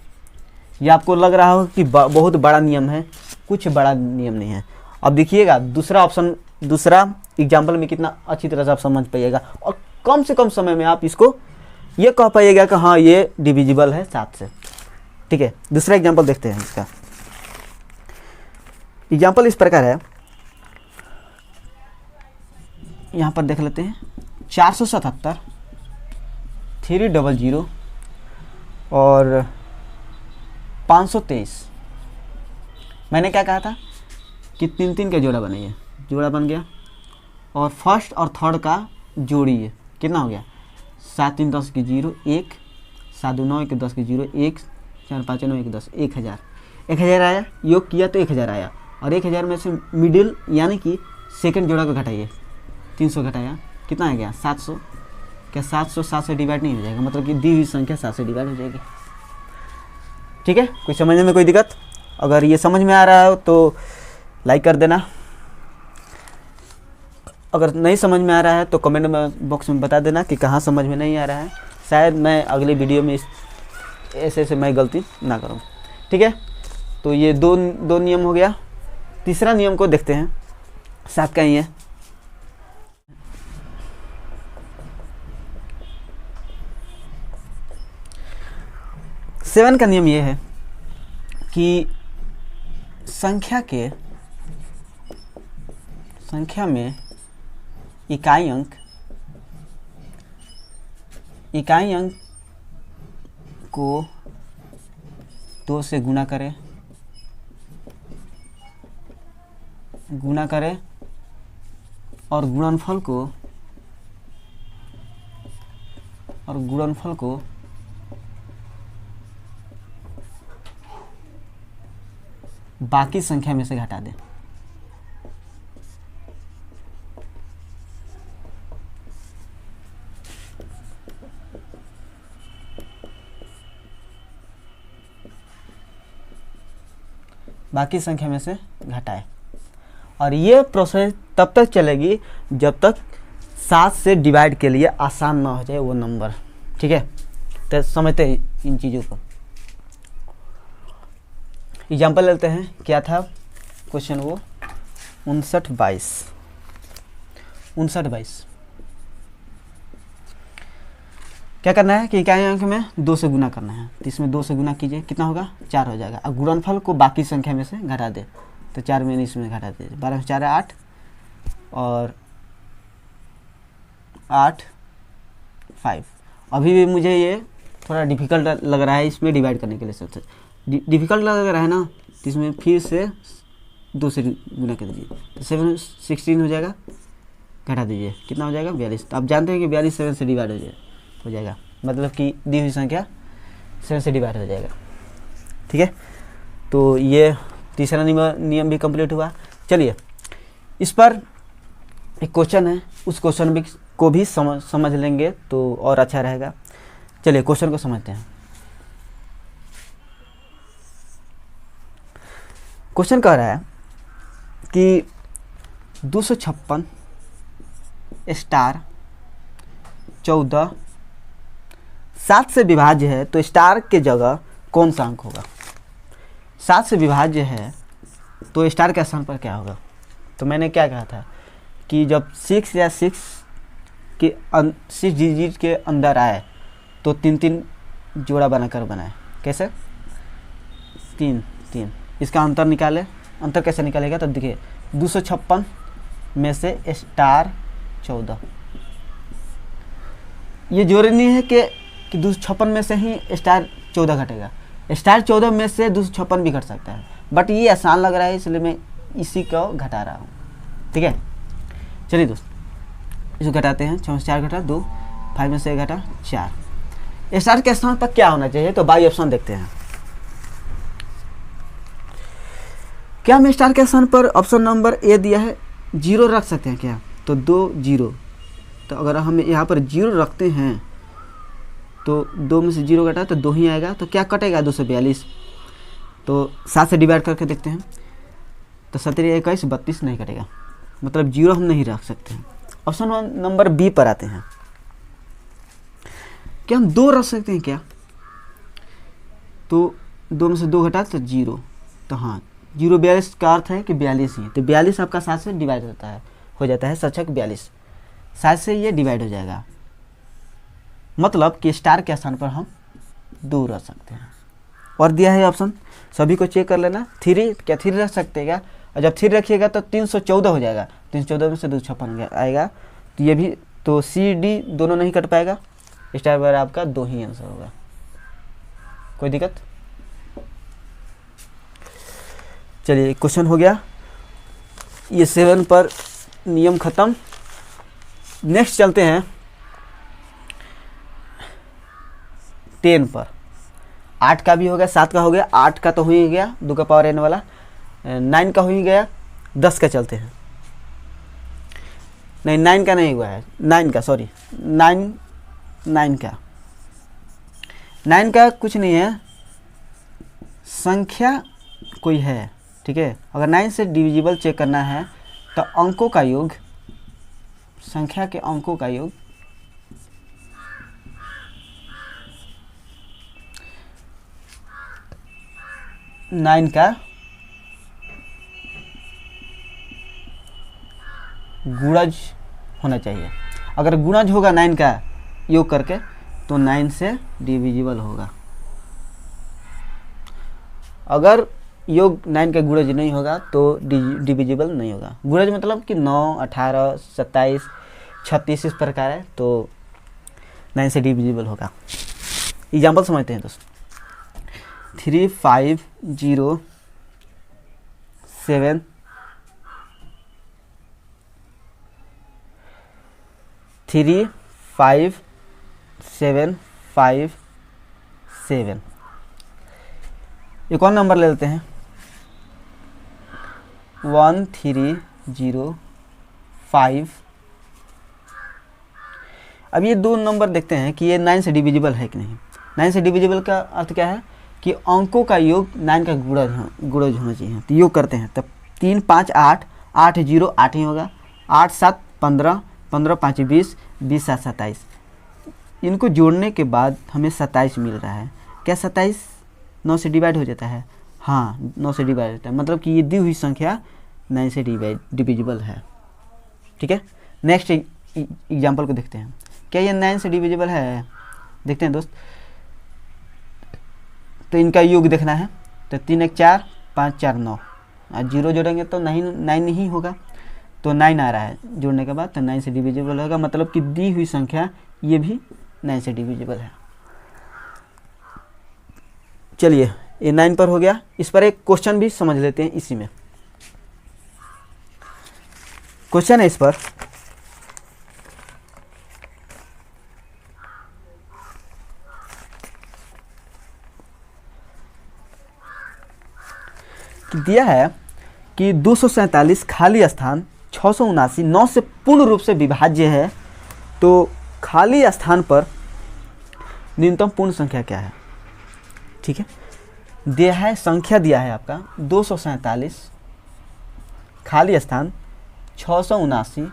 ये आपको लग रहा हो कि बहुत बड़ा नियम है, कुछ बड़ा नियम नहीं है। अब देखिएगा दूसरा ऑप्शन, दूसरा एग्जाम्पल में कितना अच्छी तरह से आप समझ पाइएगा, और कम से कम समय में आप इसको ये कह पाइएगा कि हाँ ये डिविजिबल है 7 से, ठीक है। दूसरा एग्जाम्पल देखते हैं। इसका एग्जाम्पल इस प्रकार है, यहाँ पर देख लेते हैं 477 300 और 523। मैंने क्या कहा था कि 3 3 का जोड़ा बनाइए, जोड़ा बन गया, और फर्स्ट और थर्ड का जोड़िए, कितना हो गया? 7 3 10 के 0 1, 7 2 9 1 10 के 0 1, 4 5 9 1 10, 1000। 1000 आया, योग किया तो 1000 आया, और 1000 में से मिडिल यानी कि सेकंड जोड़ा को घटाइए, 300 घटाया कितना आ गया 700। क्या 700 7 से डिवाइड नहीं हो जाएगा, मतलब कि दी हुई संख्या 7 से डिवाइड हो जाएगी। ठीक है, कोई समझने में कोई दिक्कत? अगर ये समझ में आ रहा हो तो लाइक कर देना, अगर नहीं समझ में आ रहा है तो कमेंट में बॉक्स में बता देना कि कहाँ समझ में नहीं आ रहा है, शायद मैं अगले वीडियो में ऐसे मैं गलती ना करूँ। ठीक है, तो ये दो नियम हो गया। तीसरा नियम को देखते हैं, साथ का ही है। सेवन का नियम ये है कि संख्या में इकाई अंक को 2 से गुणा करें और गुणनफल को बाकी संख्या में से घटा दें। बाकी संख्या में से घटाए, और ये प्रोसेस तब तक चलेगी जब तक 7 से डिवाइड के लिए आसान ना हो जाए वो नंबर। ठीक है, तो समझते हैं इन चीज़ों को। एग्जाम्पल लेते हैं, क्या था क्वेश्चन वो 59 22। क्या करना है कि इकाई अंक में 2 से गुना करना है, तो इसमें 2 से गुना कीजिए, कितना होगा 4 हो जाएगा। अब गुणनफल को बाकी संख्या में से घटा दे, तो 4 में इसमें घटा दे, 12 से 4 है 8 और 8 5। अभी भी मुझे ये थोड़ा डिफ़िकल्ट लग रहा है इसमें डिवाइड करने के लिए, सबसे डिफ़िकल्ट लग रहा है ना, तो इसमें फिर से 2 से गुना कर दीजिए, तो 7 16 हो जाएगा, घटा दीजिए, कितना हो जाएगा 42। तो आप जानते हैं कि 42 7 से डिवाइड हो जाएगा, मतलब कि दी हुई संख्या 7 से डिवाइड हो जाएगा। ठीक है, तो ये तीसरा नियम भी कंप्लीट हुआ। चलिए, इस पर एक क्वेश्चन है, उस क्वेश्चन को भी समझ लेंगे तो और अच्छा रहेगा। चलिए क्वेश्चन को समझते हैं। क्वेश्चन कह रहा है कि 256 स्टार 14 7 से विभाज्य है, तो स्टार के जगह कौन सा अंक होगा? 7 से विभाज्य है तो स्टार के स्थान पर क्या होगा? तो मैंने क्या कहा था कि जब 6 या 6 डिजिट के अंदर आए तो 3 जोड़ा बनाकर बनाए। कैसे? 3 इसका अंतर निकाले। अंतर कैसे निकालेगा? तो देखिए 256 में से स्टार 14, ये जरूरी नहीं है कि 256 में से ही स्टार 14 घटेगा, स्टार 14 में से 256 भी घट सकता है, बट ये आसान लग रहा है इसलिए मैं इसी को घटा रहा हूँ। ठीक है, चलिए दोस्त इसको घटाते हैं। 6 में से 4 घटा 2, 5 में से 1 घटा 4। स्टार के स्थान पर क्या होना चाहिए? तो बाई ऑप्शन देखते हैं। क्या हम स्टार के स्थान पर ऑप्शन नंबर ए दिया है 0 रख सकते हैं क्या? तो 2 0, तो अगर हम यहाँ पर 0 रखते हैं तो 2 में से 0 घटा तो 2 ही आएगा, तो क्या कटेगा 242। तो 7 से डिवाइड करके देखते हैं, तो 17 21 32 नहीं कटेगा, मतलब 0 हम नहीं रख सकते हैं। ऑप्शन नंबर बी पर आते हैं। क्या हम 2 रख सकते हैं क्या? तो 2 में से 2 घटा तो 0, तो हाँ 0 42 का अर्थ है कि 42 ही है, तो 42 आपका 7 से डिवाइड हो जाता है सचक 42, 7 से ये डिवाइड हो जाएगा, मतलब कि स्टार के स्थान पर हम 2 रख सकते हैं। और दिया है ऑप्शन, सभी को चेक कर लेना। 3 क्या 3 रख सकते हैं क्या? और जब 3 रखिएगा तो 314 हो जाएगा, 314 में से 256 आएगा, तो ये भी तो सी डी दोनों नहीं कट पाएगा, स्टार पर आपका 2 ही आंसर होगा। कोई दिक्कत? चलिए क्वेश्चन हो गया, ये 7 पर नियम खत्म। नेक्स्ट चलते हैं 10 पर। 8 का भी हो गया, 7 का हो गया, 8 का तो हो ही गया 2 का पावर n वाला, 9 का हो ही गया, 10 का चलते हैं, नहीं 9 का नहीं हुआ है, 9 का सॉरी 9 का, 9 का कुछ नहीं है, संख्या कोई है, ठीक है। अगर 9 से डिविजिबल चेक करना है तो अंकों का योग, संख्या के अंकों का योग 9 का गुणज होना चाहिए। अगर गुणज होगा 9 का योग करके तो 9 से डिविजिबल होगा। अगर योग 9 का गुणज नहीं होगा तो डिविजिबल नहीं होगा। गुणज मतलब कि 9, 18, 27, 36 इस प्रकार है, तो 9 से डिविजिबल होगा। एग्जाम्पल समझते हैं दोस्तों। 3, 5, 0, 7, 3, 5, 7, 5, 7। एक और नंबर ले लेते हैं 1, 3, 0, 5। अब ये दो नंबर देखते हैं कि ये 9 से डिविजिबल है कि नहीं। 9 से डिविजिबल का अर्थ क्या है कि अंकों का योग 9 का गुणज होना चाहिए। तो योग करते हैं, तब 3, 5, 8, 8, 0, 8 ही होगा, 8, 7, 15, 15, 5, 20, 20, 7, 27। इनको जोड़ने के बाद हमें 27 मिल रहा है। क्या 27 9 से डिवाइड हो जाता है? हाँ, 9 से डिवाइड होता है, मतलब कि ये दी हुई संख्या 9 से डिविजिबल है। ठीक है, नेक्स्ट एग्जाम्पल को देखते हैं। क्या ये 9 से डिविजिबल है? देखते हैं दोस्त। तो इनका योग देखना है, तो 3, 1, 4, 5, 4, 9 और 0 जोड़ेंगे तो 9 ही होगा, तो 9 आ रहा है जोड़ने के बाद, तो 9 से डिविजिबल होगा, मतलब कि दी हुई संख्या ये भी 9 से डिविजिबल है। चलिए, ये 9 पर हो गया। इस पर एक क्वेश्चन भी समझ लेते हैं। इसी में क्वेश्चन है इस पर, दिया है कि 247 खाली स्थान 679 9 से पूर्ण रूप से विभाज्य है, तो खाली स्थान पर न्यूनतम पूर्ण संख्या क्या है? ठीक है, दिया है, संख्या दिया है आपका 247, खाली स्थान 679,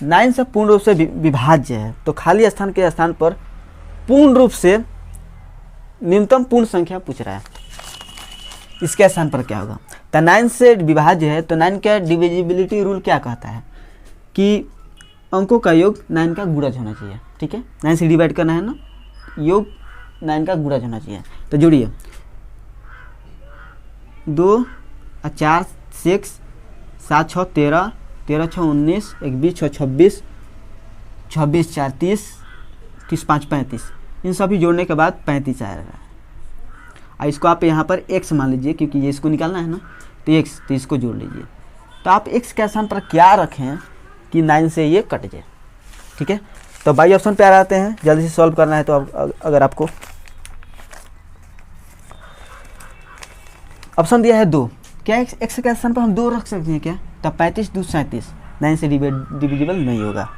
9 से पूर्ण रूप से विभाज्य है, तो खाली स्थान के स्थान पर पूर्ण रूप से न्यूनतम पूर्ण संख्या पूछ रहा है। इसके स्थान पर क्या होगा? तो 9 से विभाज्य है, तो 9 का डिविजिबिलिटी रूल क्या कहता है कि अंकों का योग 9 का गुणज होना चाहिए। ठीक है, 9 से डिवाइड करना है ना, योग 9 का गुणज होना चाहिए। तो जोड़िए, 2, 4, 6, 7, 6, 13, 13, 6, 19, 1, 20, 6, 26, 26, 4, 30, 30, 5, 35। इन सभी जोड़ने के बाद 35 आ रहा है। इसको आप यहाँ पर x मान लीजिए, क्योंकि ये इसको निकालना है ना, तो x, तो इसको जोड़ लीजिए। तो आप x के स्थान पर क्या रखें कि 9 से ये कट जाए। ठीक है, तो बाई ऑप्शन पे आ जाते हैं, जल्दी से सॉल्व करना है। तो अगर आपको ऑप्शन दिया है 2, क्या x के स्थान पर हम 2 रख सकते हैं क्या? तो 35, 2, 37, 9 से डिविजिबल नहीं होगा।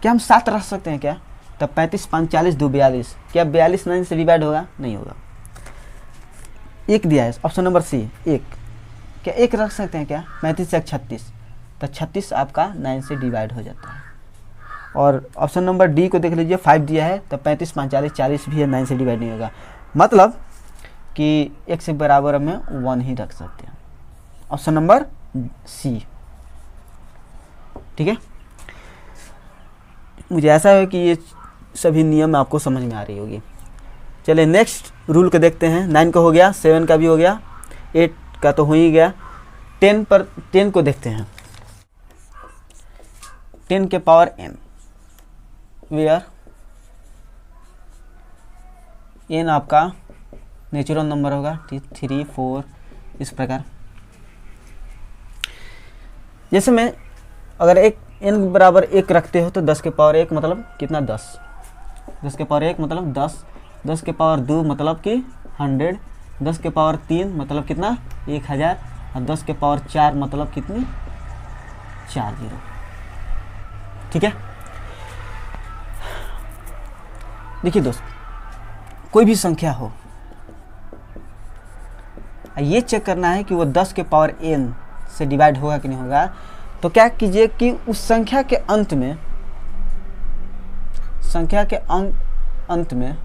क्या हम 7 रख सकते हैं क्या? तो 35, 5, 40, 2, 42। क्या 42 9 से डिवाइड होगा? नहीं होगा। 1 दिया है, ऑप्शन नंबर सी 1। क्या 1 रख सकते हैं क्या? 35 से 36, तो 36 आपका 9 से डिवाइड हो जाता है। और ऑप्शन नंबर डी को देख लीजिए, 5 दिया है, तो 35, 5, 40, 40 भी है, 9 से डिवाइड नहीं होगा, मतलब कि 1 से बराबर में 1 ही रख सकते हैं। Option number C. ठीक है, मुझे ऐसा है कि ये सभी नियम आपको समझ में आ रही होगी। चलिए नेक्स्ट रूल को देखते हैं। 9 का हो गया, 7 का भी हो गया, 8 का तो हो ही गया। 10 को देखते हैं। 10 के पावर n, वेयर n आपका नेचुरल नंबर होगा, 3, 4 इस प्रकार। जैसे में अगर एक n बराबर 1 रखते हो तो 10 के पावर 1 मतलब कितना? 10। 10 के पावर 1 मतलब 10, 10 के पावर 2 मतलब कि 100, 10 के पावर 3 मतलब कितना 1000, और 10 के पावर 4 मतलब कितनी 4 जीरो। ठीक है, देखिए दोस्त, कोई भी संख्या हो, ये चेक करना है कि वो 10 के पावर n से डिवाइड होगा कि नहीं होगा। तो क्या कीजिए कि उस संख्या के अंत में, संख्या के अंत में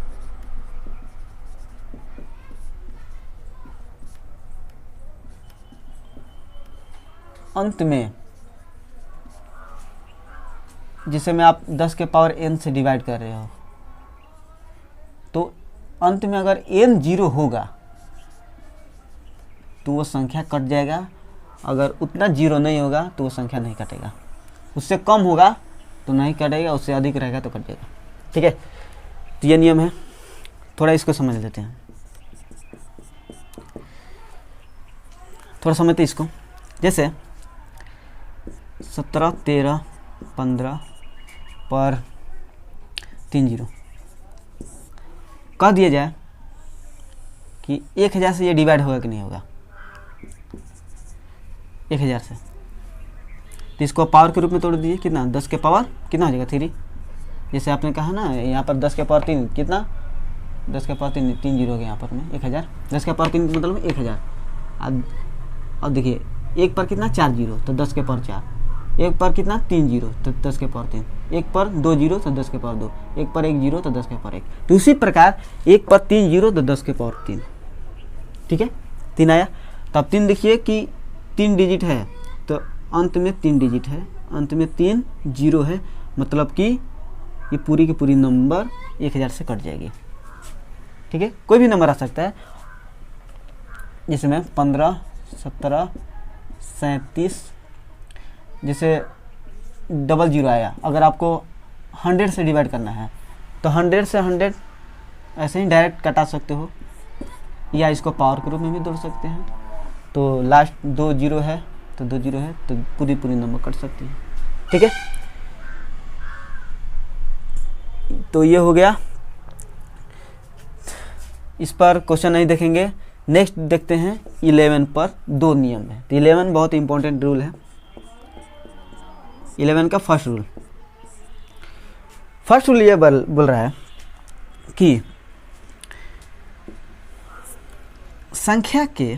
जिसे में आप 10 के पावर n से डिवाइड कर रहे हो, तो अंत में अगर n 0 होगा तो वो संख्या कट जाएगा, अगर उतना 0 नहीं होगा तो वो संख्या नहीं कटेगा। उससे कम होगा तो नहीं कटेगा, उससे अधिक रहेगा तो कट जाएगा। ठीक है, तो ये नियम है, थोड़ा इसको समझ लेते हैं, थोड़ा समझते इसको। जैसे 17, 13, 15 पर 3 जीरो कह दिया जाए कि 1000 से ये डिवाइड होगा कि नहीं होगा, 1000 से, तो इसको पावर के रूप में तोड़ दीजिए, कितना 10 के पावर कितना हो जाएगा 3। जैसे आपने कहा ना यहाँ पर 10 के पावर 3 कितना, 10 के पावर 3 जीरो हो गया यहाँ पर में 1000, 10 के पावर 3 मतलब 1000। अब देखिए एक पर कितना 4 जीरो तो 10 के पावर 4, एक पर कितना 3 जीरो तो 10 के पावर 3, एक पर 2 जीरो तो 10 के पावर 2, एक पर 1 जीरो तो 10 के पावर 1। तो उसी प्रकार एक पर 3 जीरो तो 10 के पावर 3। ठीक है, 3 आया। तब 3 देखिए कि 3 डिजिट है, तो अंत में 3 डिजिट है, अंत में 3 जीरो है, मतलब कि ये पूरी की पूरी नंबर 1000 से कट जाएगी। ठीक है, कोई भी नंबर आ सकता है, जैसे में 15, 17, 37, जैसे डबल जीरो आया। अगर आपको 100 से डिवाइड करना है तो 100 से 100 ऐसे ही डायरेक्ट कटा सकते हो, या इसको पावर के रूप में भी जोड़ सकते हैं। तो लास्ट 2 जीरो है तो 2 जीरो है, तो पूरी नंबर कट सकती है। ठीक है, तो ये हो गया। इस पर क्वेश्चन नहीं देखेंगे, नेक्स्ट देखते हैं 11 पर 2 नियम है। तो 11 बहुत इंपॉर्टेंट रूल है, 11 का फर्स्ट रूल ये बोल रहा है कि संख्या के,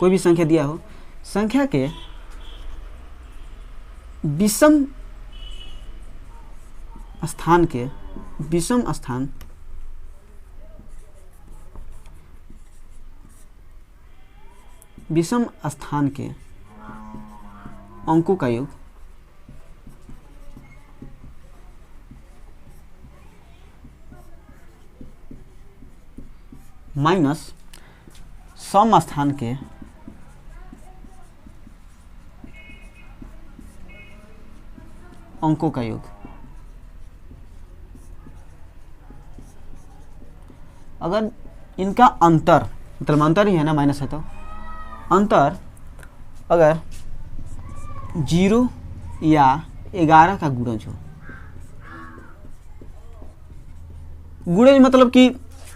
कोई भी संख्या दिया हो, संख्या के विषम स्थान के अंकों का योग माइनस सम स्थान के अंकों का योग। अगर इनका अंतर, मतलब अंतर ही है ना, माइनस है तो अंतर अगर 0 या 11 का गुणज हो, गुणज मतलब कि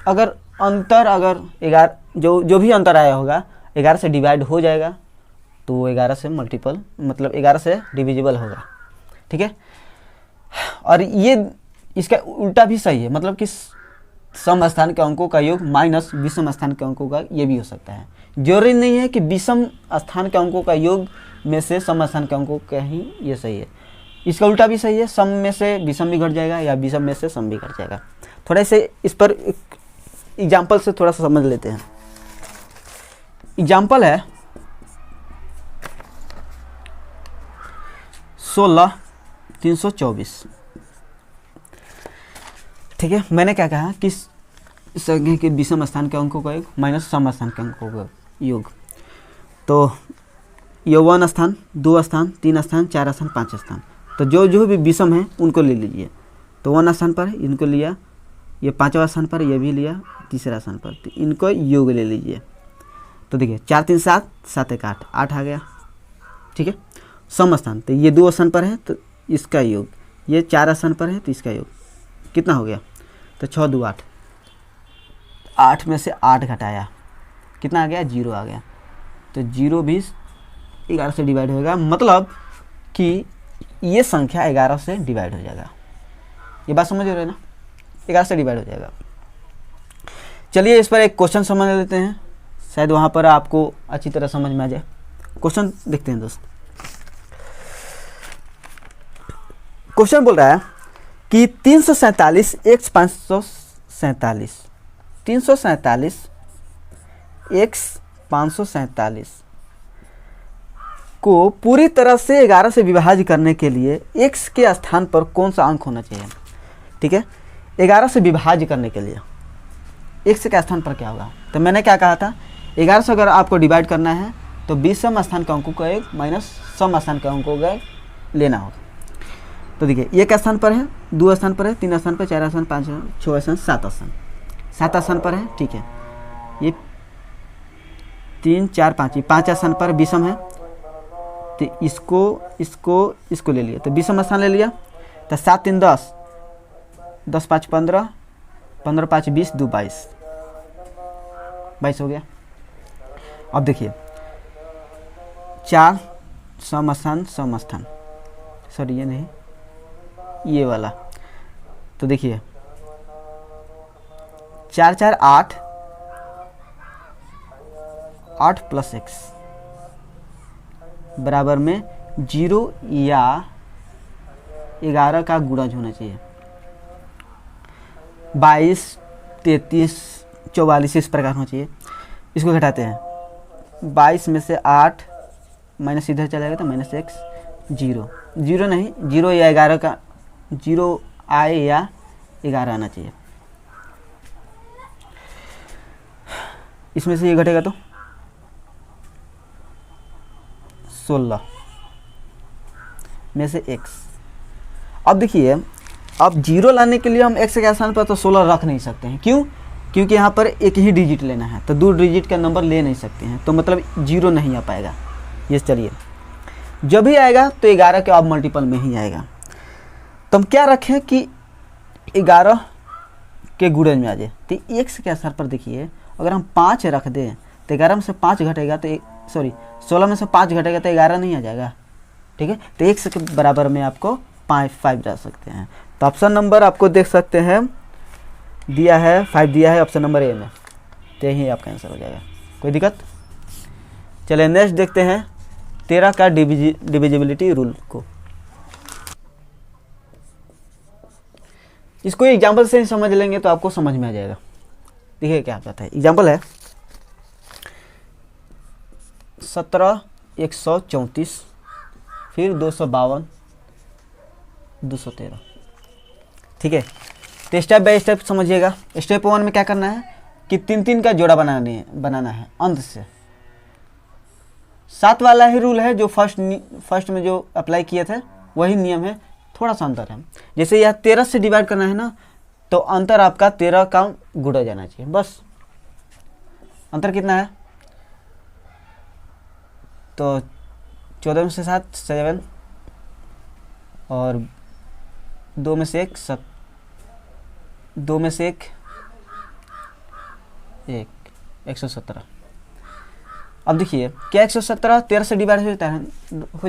अगर अंतर, अगर 11 जो भी अंतर आया होगा 11 से डिवाइड हो जाएगा, तो वो 11 से मल्टीपल, मतलब 11 से डिविजिबल होगा। ठीक है, और ये इसका उल्टा भी सही है, मतलब कि सम स्थान के अंकों का योग माइनस विषम स्थान के अंकों का, ये भी हो सकता है। जरूरी नहीं है कि विषम स्थान के अंकों का योग में से सम स्थान के अंकों का ही ये सही है, इसका उल्टा भी सही है, सम में से विषम भी घट जाएगा या विषम में से सम भी घट जाएगा। थोड़ा से इस पर एग्जाम्पल से थोड़ा सा समझ लेते हैं। एग्जाम्पल है 16,324। ठीक है, मैंने क्या कहा कि संख्या के विषम स्थान के अंकों का योग माइनस सम स्थान के अंकों का योग। तो ये 1 स्थान, 2 स्थान, 3 स्थान, 4 स्थान, 5 स्थान, तो जो भी विषम है उनको ले लीजिए। तो 1 स्थान पर इनको लिया, ये 5वां स्थान पर ये भी लिया, तीसरा स्थान पर, तो इनको योग ले लीजिए। तो देखिए 4 3 7, 7 1 8 आ गया। ठीक है, सम स्थान तो ये 2 स्थान पर है तो इसका योग, ये 4 स्थान पर है तो इसका योग कितना हो गया, तो 6 2 8, 8 में से 8 घटाया कितना आ गया, 0 आ गया। तो 0 भी 11 से डिवाइड होगा, मतलब कि ये संख्या 11 से डिवाइड हो जाएगा। ये बात समझ रहे हो ना, 11 से डिवाइड हो जाएगा। चलिए इस पर एक क्वेश्चन समझ लेते हैं, शायद वहाँ पर आपको अच्छी तरह समझ में आ जाए। क्वेश्चन देखते हैं दोस्त। क्वेश्चन बोल रहा है कि 347 x 547, 347 x 547 को पूरी तरह से 11 से विभाजित करने के लिए x के स्थान पर कौन सा अंक होना चाहिए। ठीक है, 11 से विभाजित करने के लिए x के स्थान पर क्या होगा। तो मैंने क्या कहा था, 11 से अगर आपको डिवाइड करना है तो 20वें स्थान के अंकों को 1 माइनस 100 स्थान के अंकों को लेना होगा। तो देखिए, 1 स्थान पर है, 2 स्थान पर है, 3 स्थान पर, 4 स्थान, 5 स्थान, 6 स्थान, 7 स्थान, 7 स्थान पर है। ठीक है, ये 3 4 5, ये 5 स्थान पर 20 है, तो इसको ले लिया, तो 20 स्थान ले लिया। तो 7 3 10, 10 5 15, 15 5 20, 2 22, 22 हो गया। अब देखिए 4 समस्थान, सॉरी ये नहीं, ये वाला। तो देखिए 4 4 8, 8 प्लस x बराबर में 0 या 11 का गुणज होना चाहिए। 22 33 44 इस प्रकार होना चाहिए। इसको घटाते हैं, 22 में से 8 माइनस इधर चला तो माइनस x, 0 नहीं, 0 या 11 का 0 आए या 11 आना चाहिए। इसमें से ये घटेगा तो 16 में से x। अब देखिए, अब 0 लाने के लिए हम x के स्थान पर तो 16 रख नहीं सकते हैं। क्यों? क्योंकि यहाँ पर एक ही डिजिट लेना है, तो 2 डिजिट का नंबर ले नहीं सकते हैं, तो मतलब 0 नहीं आ पाएगा। ये चलिए, जब भी आएगा तो 11 के अब मल्टीपल में ही आएगा। तो हम क्या रखें कि 11 के गुणज में आ जाए। तो x के स्थान पर देखिए, अगर हम 5 रख दें तो 11 में से 5 घटेगा तो 16 में से 5 घटेगा तो 11 नहीं आ जाएगा। ठीक है, तो x के बराबर में आपको 5 रख सकते हैं। तो ऑप्शन नंबर आपको देख सकते हैं दिया है, 5 दिया है ऑप्शन नंबर ए में, तो यही आपका आंसर हो जाएगा। कोई दिक्कत? चलिए नेक्स्ट देखते हैं 13 का डिविजिबिलिटी रूल को। इसको एग्जाम्पल से समझ लेंगे तो आपको समझ में आ जाएगा। देखिए क्या बात है, एग्जाम्पल है 17 134 फिर 252 213। ठीक है, तो स्टेप बाय स्टेप समझिएगा। स्टेप 1 में क्या करना है कि 3 का जोड़ा बनाना है अंत से। 7 वाला ही रूल है जो फर्स्ट में जो अप्लाई किए थे, वही नियम है, थोड़ा सा अंतर है। जैसे यह 13 से डिवाइड करना है ना, तो अंतर आपका 13 का गुणा जाना चाहिए, बस। अंतर कितना है? तो 14 में से 7 7, और 2 में से 1 7, 2 में से 1 117। अब देखिए क्या 117 13 से डिवाइड हो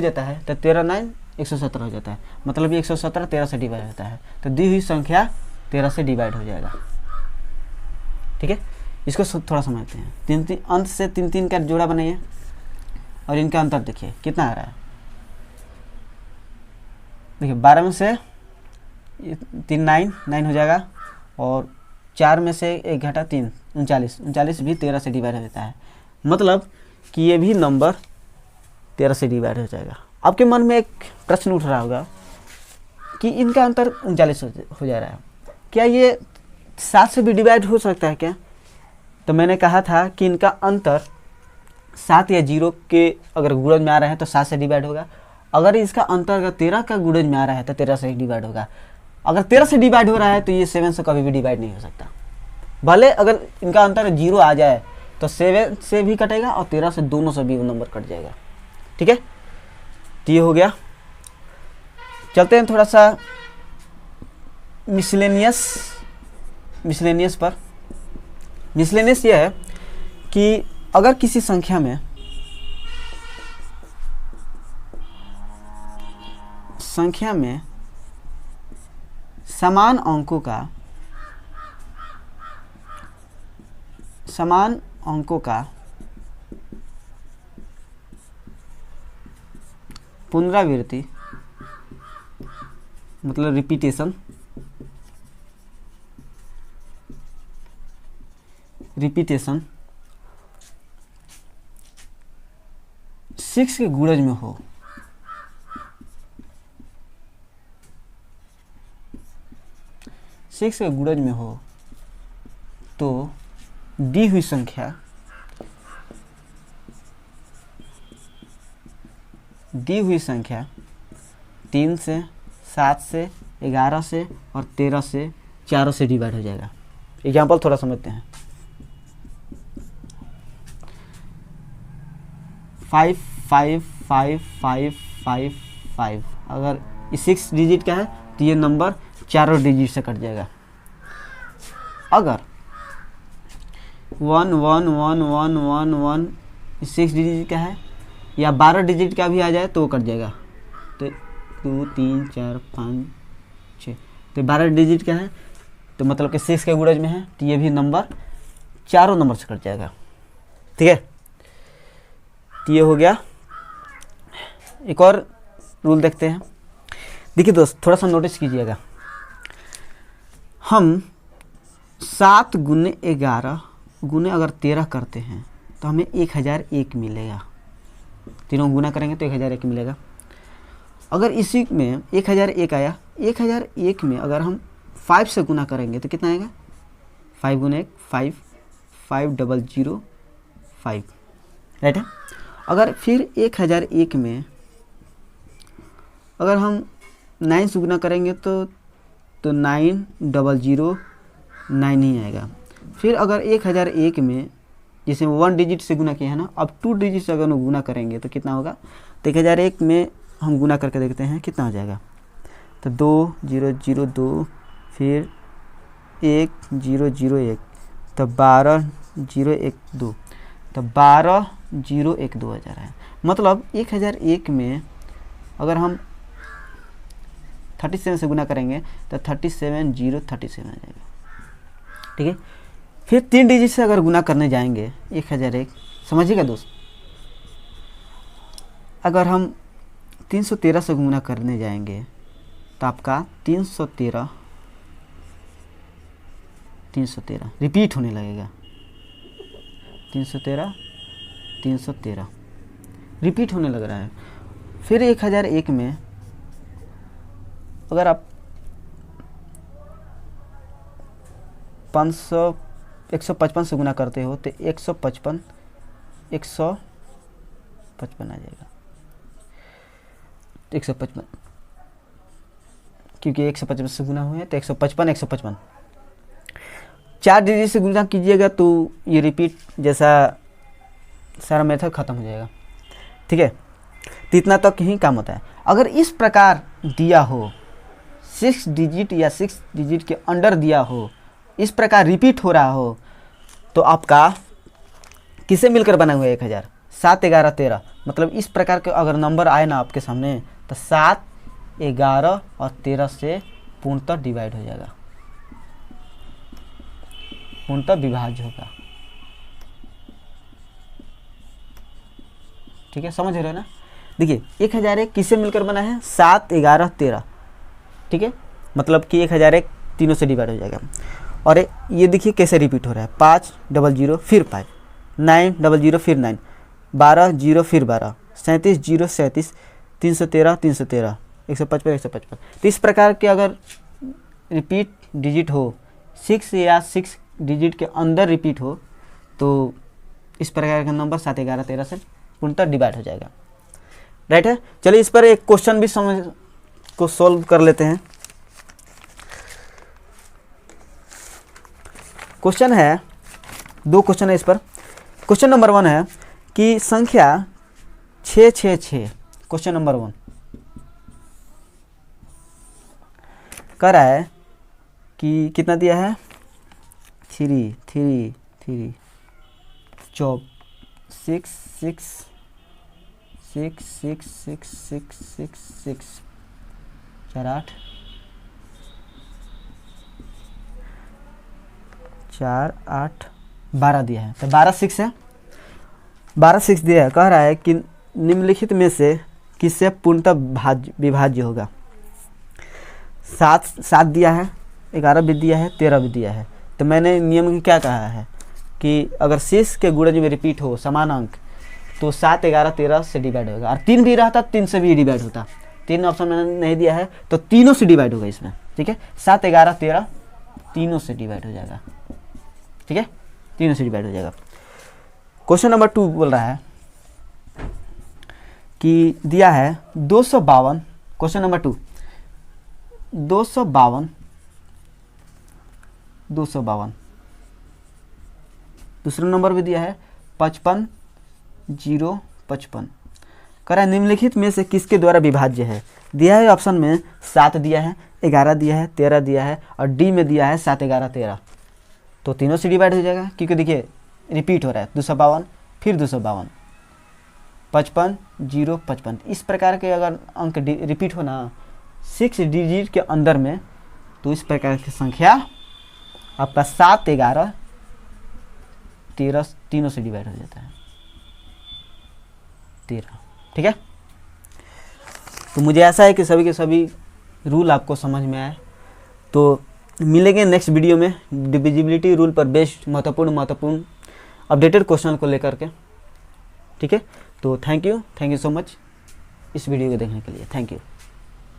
जाता है, तो 13 9 117 हो जाता है, मतलब ये 117 13 से डिवाइड होता है, तो दी हुई संख्या 13 से डिवाइड हो जाएगा। ठीक है, इसको थोड़ा समझते हैं। 3 अंत से 3 का जोड़ा बनाइए और इनका अंतर देखिए कितना आ रहा है। देखिए 12 में से 3 9 हो जाएगा, और 4 में से 1 घटा 3 39 भी 13 से डिवाइड हो जाता है, मतलब कि ये भी नंबर 13 से डिवाइड हो जाएगा। आपके मन में एक प्रश्न उठ रहा होगा कि इनका अंतर 39 हो जा रहा है, क्या ये 7 से भी डिवाइड हो सकता है क्या? तो मैंने कहा था कि इनका अंतर 7 या 0 के अगर गुणज में आ रहा है तो 7 से डिवाइड होगा। अगर इसका अंतर अगर 13 का गुणज में आ रहा है तो 13 से ही डिवाइड होगा। अगर 13 से डिवाइड हो रहा है तो ये 7 से कभी भी डिवाइड नहीं हो सकता। भले अगर इनका अंतर 0 आ जाए तो 7 से भी कटेगा और 13 से दोनों से भी वो नंबर कट जाएगा। ठीक है, तो ये हो गया। चलते हैं थोड़ा सा मिसलेनियस पर। मिसलेनियस यह है कि अगर किसी संख्या में समान अंकों का पुनरावृत्ति मतलब रिपीटेशन सिक्स के गुणज में हो, तो दी हुई संख्या दी हुई संख्या 3 से 7 से 11 से और 13 से चारों से डिवाइड हो जाएगा। एग्जाम्पल थोड़ा समझते हैं। 5 5 5 5 5 5 अगर ये 6 डिजिट का है तो ये नंबर चारों डिजिट से कट जाएगा। अगर 1 1 1 1 1 1 6 डिजिट का है या 12 डिजिट का भी आ जाए तो वो कट जाएगा। तो 2 3 4 5 6 तो 12 डिजिट का है तो मतलब कि 6 के गुणज में है तो ये भी नंबर चारों नंबर से कट जाएगा। ठीक है, तो ये हो गया। एक और रूल देखते हैं। देखिए दोस्त, थोड़ा सा नोटिस कीजिएगा। हम 7 गुने 11 गुने अगर 13 करते हैं तो हमें 1001 मिलेगा। तीनों गुना करेंगे तो 1001 मिलेगा। अगर इसी में 1001 आया, 1001 में अगर हम 5 से गुना करेंगे तो कितना आएगा? 5 गुने 1 5 500 5, राइट है। अगर फिर 1001 में अगर हम 9 से गुना करेंगे तो 900 9 ही आएगा। फिर अगर 1001 में जैसे 1 डिजिट से गुना किया है ना, अब 2 डिजिट से अगर हम गुना करेंगे तो कितना होगा? तो 1001 में हम गुना करके देखते हैं कितना हो जाएगा। तो 2002 फिर 1001 तो 12012 तो 12012 आ जा रहा है। मतलब 1001 में अगर हम 37 से गुना करेंगे तो 37037 आ जाएगा। ठीक है, फिर 3 डिजिट से अगर गुना करने जाएंगे 1001, समझिएगा दोस्त, अगर हम 313 से गुना करने जाएंगे तो आपका 313 रिपीट होने लगेगा। 313 रिपीट होने लग रहा है। फिर 1001 में अगर आप 155 से गुना करते हो तो 155 आ जाएगा। 155 क्योंकि 155 से गुना हुआ है तो 155 4 डिजिट से गुना कीजिएगा तो ये रिपीट जैसा सारा मेथड ख़त्म हो जाएगा। ठीक है, तो इतना तक ही काम होता है। अगर इस प्रकार दिया हो 6 डिजिट या 6 डिजिट के अंडर दिया हो, इस प्रकार रिपीट हो रहा हो, तो आपका किसे मिलकर बना हुआ है 1000? 7 11 13। मतलब इस प्रकार के अगर नंबर आए ना आपके सामने तो 7 11 और 13 से पूर्णतः डिवाइड हो जाएगा, पूर्णतः विभाज्य होगा। ठीक है, समझ रहे हो ना। देखिए 1001 किससे मिलकर बना है? 7 11 13। ठीक है, मतलब कि 1001 तीनों से डिवाइड हो जाएगा। और ये देखिए कैसे रिपीट हो रहा है। 500 फिर 5, 900 फिर 9, 12 फिर 12, 37 313 155। तो इस प्रकार के अगर रिपीट डिजिट हो, 6 या 6 डिजिट के अंदर रिपीट हो, तो इस प्रकार का नंबर 7 11 13 से पूर्णतः डिवाइड हो जाएगा। राइट है। चलिए इस पर एक क्वेश्चन भी सॉल्व कर लेते हैं। क्वेश्चन है, 2 क्वेश्चन है इस पर। क्वेश्चन नंबर 1 है कि संख्या 666, क्वेश्चन नंबर 1 कह रहा है कि कितना दिया है 3 3 3 चौब 6 6 6 6 6 6 6 6 4 8 4 8 12 दिया है, तो 12 6 है, 12 6 दिया है। कह रहा है कि निम्नलिखित में से किससे पूर्णतः विभाज्य होगा। 7 7 दिया है, 11 भी दिया है, 13 भी दिया है। तो मैंने नियम में क्या कहा है कि अगर शेष के गुणज में रिपीट हो समान अंक तो 7 11 13 से डिवाइड होगा, और 3 भी रहता 3 से भी डिवाइड होता। 3 ऑप्शन मैंने नहीं दिया है तो तीनों से डिवाइड होगा इसमें, ठीक है। 7 11 13 तीनों से डिवाइड हो जाएगा, ठीक है, तीनों से डिवाइड हो जाएगा। क्वेश्चन नंबर 2 बोल रहा है कि दिया है 252, क्वेश्चन नंबर 2 252 दूसरा नंबर भी दिया है 55 0 55। कह रहा है निम्नलिखित में से किसके द्वारा विभाज्य है। दिया है ऑप्शन में 7 दिया है, 11 दिया है, 13 दिया है, और डी में दिया है 7 11 13, तो तीनों से डिवाइड हो जाएगा क्योंकि देखिए रिपीट हो रहा है 252 फिर 252 55 0 55। इस प्रकार के अगर अंक रिपीट हो ना 6 डिजिट के अंदर में, तो इस प्रकार की संख्या आपका 7 11 13 तीनों से डिवाइड हो जाता है 13, ठीक है। तो मुझे ऐसा है कि सभी के सभी रूल आपको समझ में आए। तो मिलेंगे नेक्स्ट वीडियो में डिविजिबिलिटी रूल पर बेस्ड महत्वपूर्ण अपडेटेड क्वेश्चन को लेकर के, ठीक है। तो थैंक यू सो मच इस वीडियो को देखने के लिए, थैंक यू।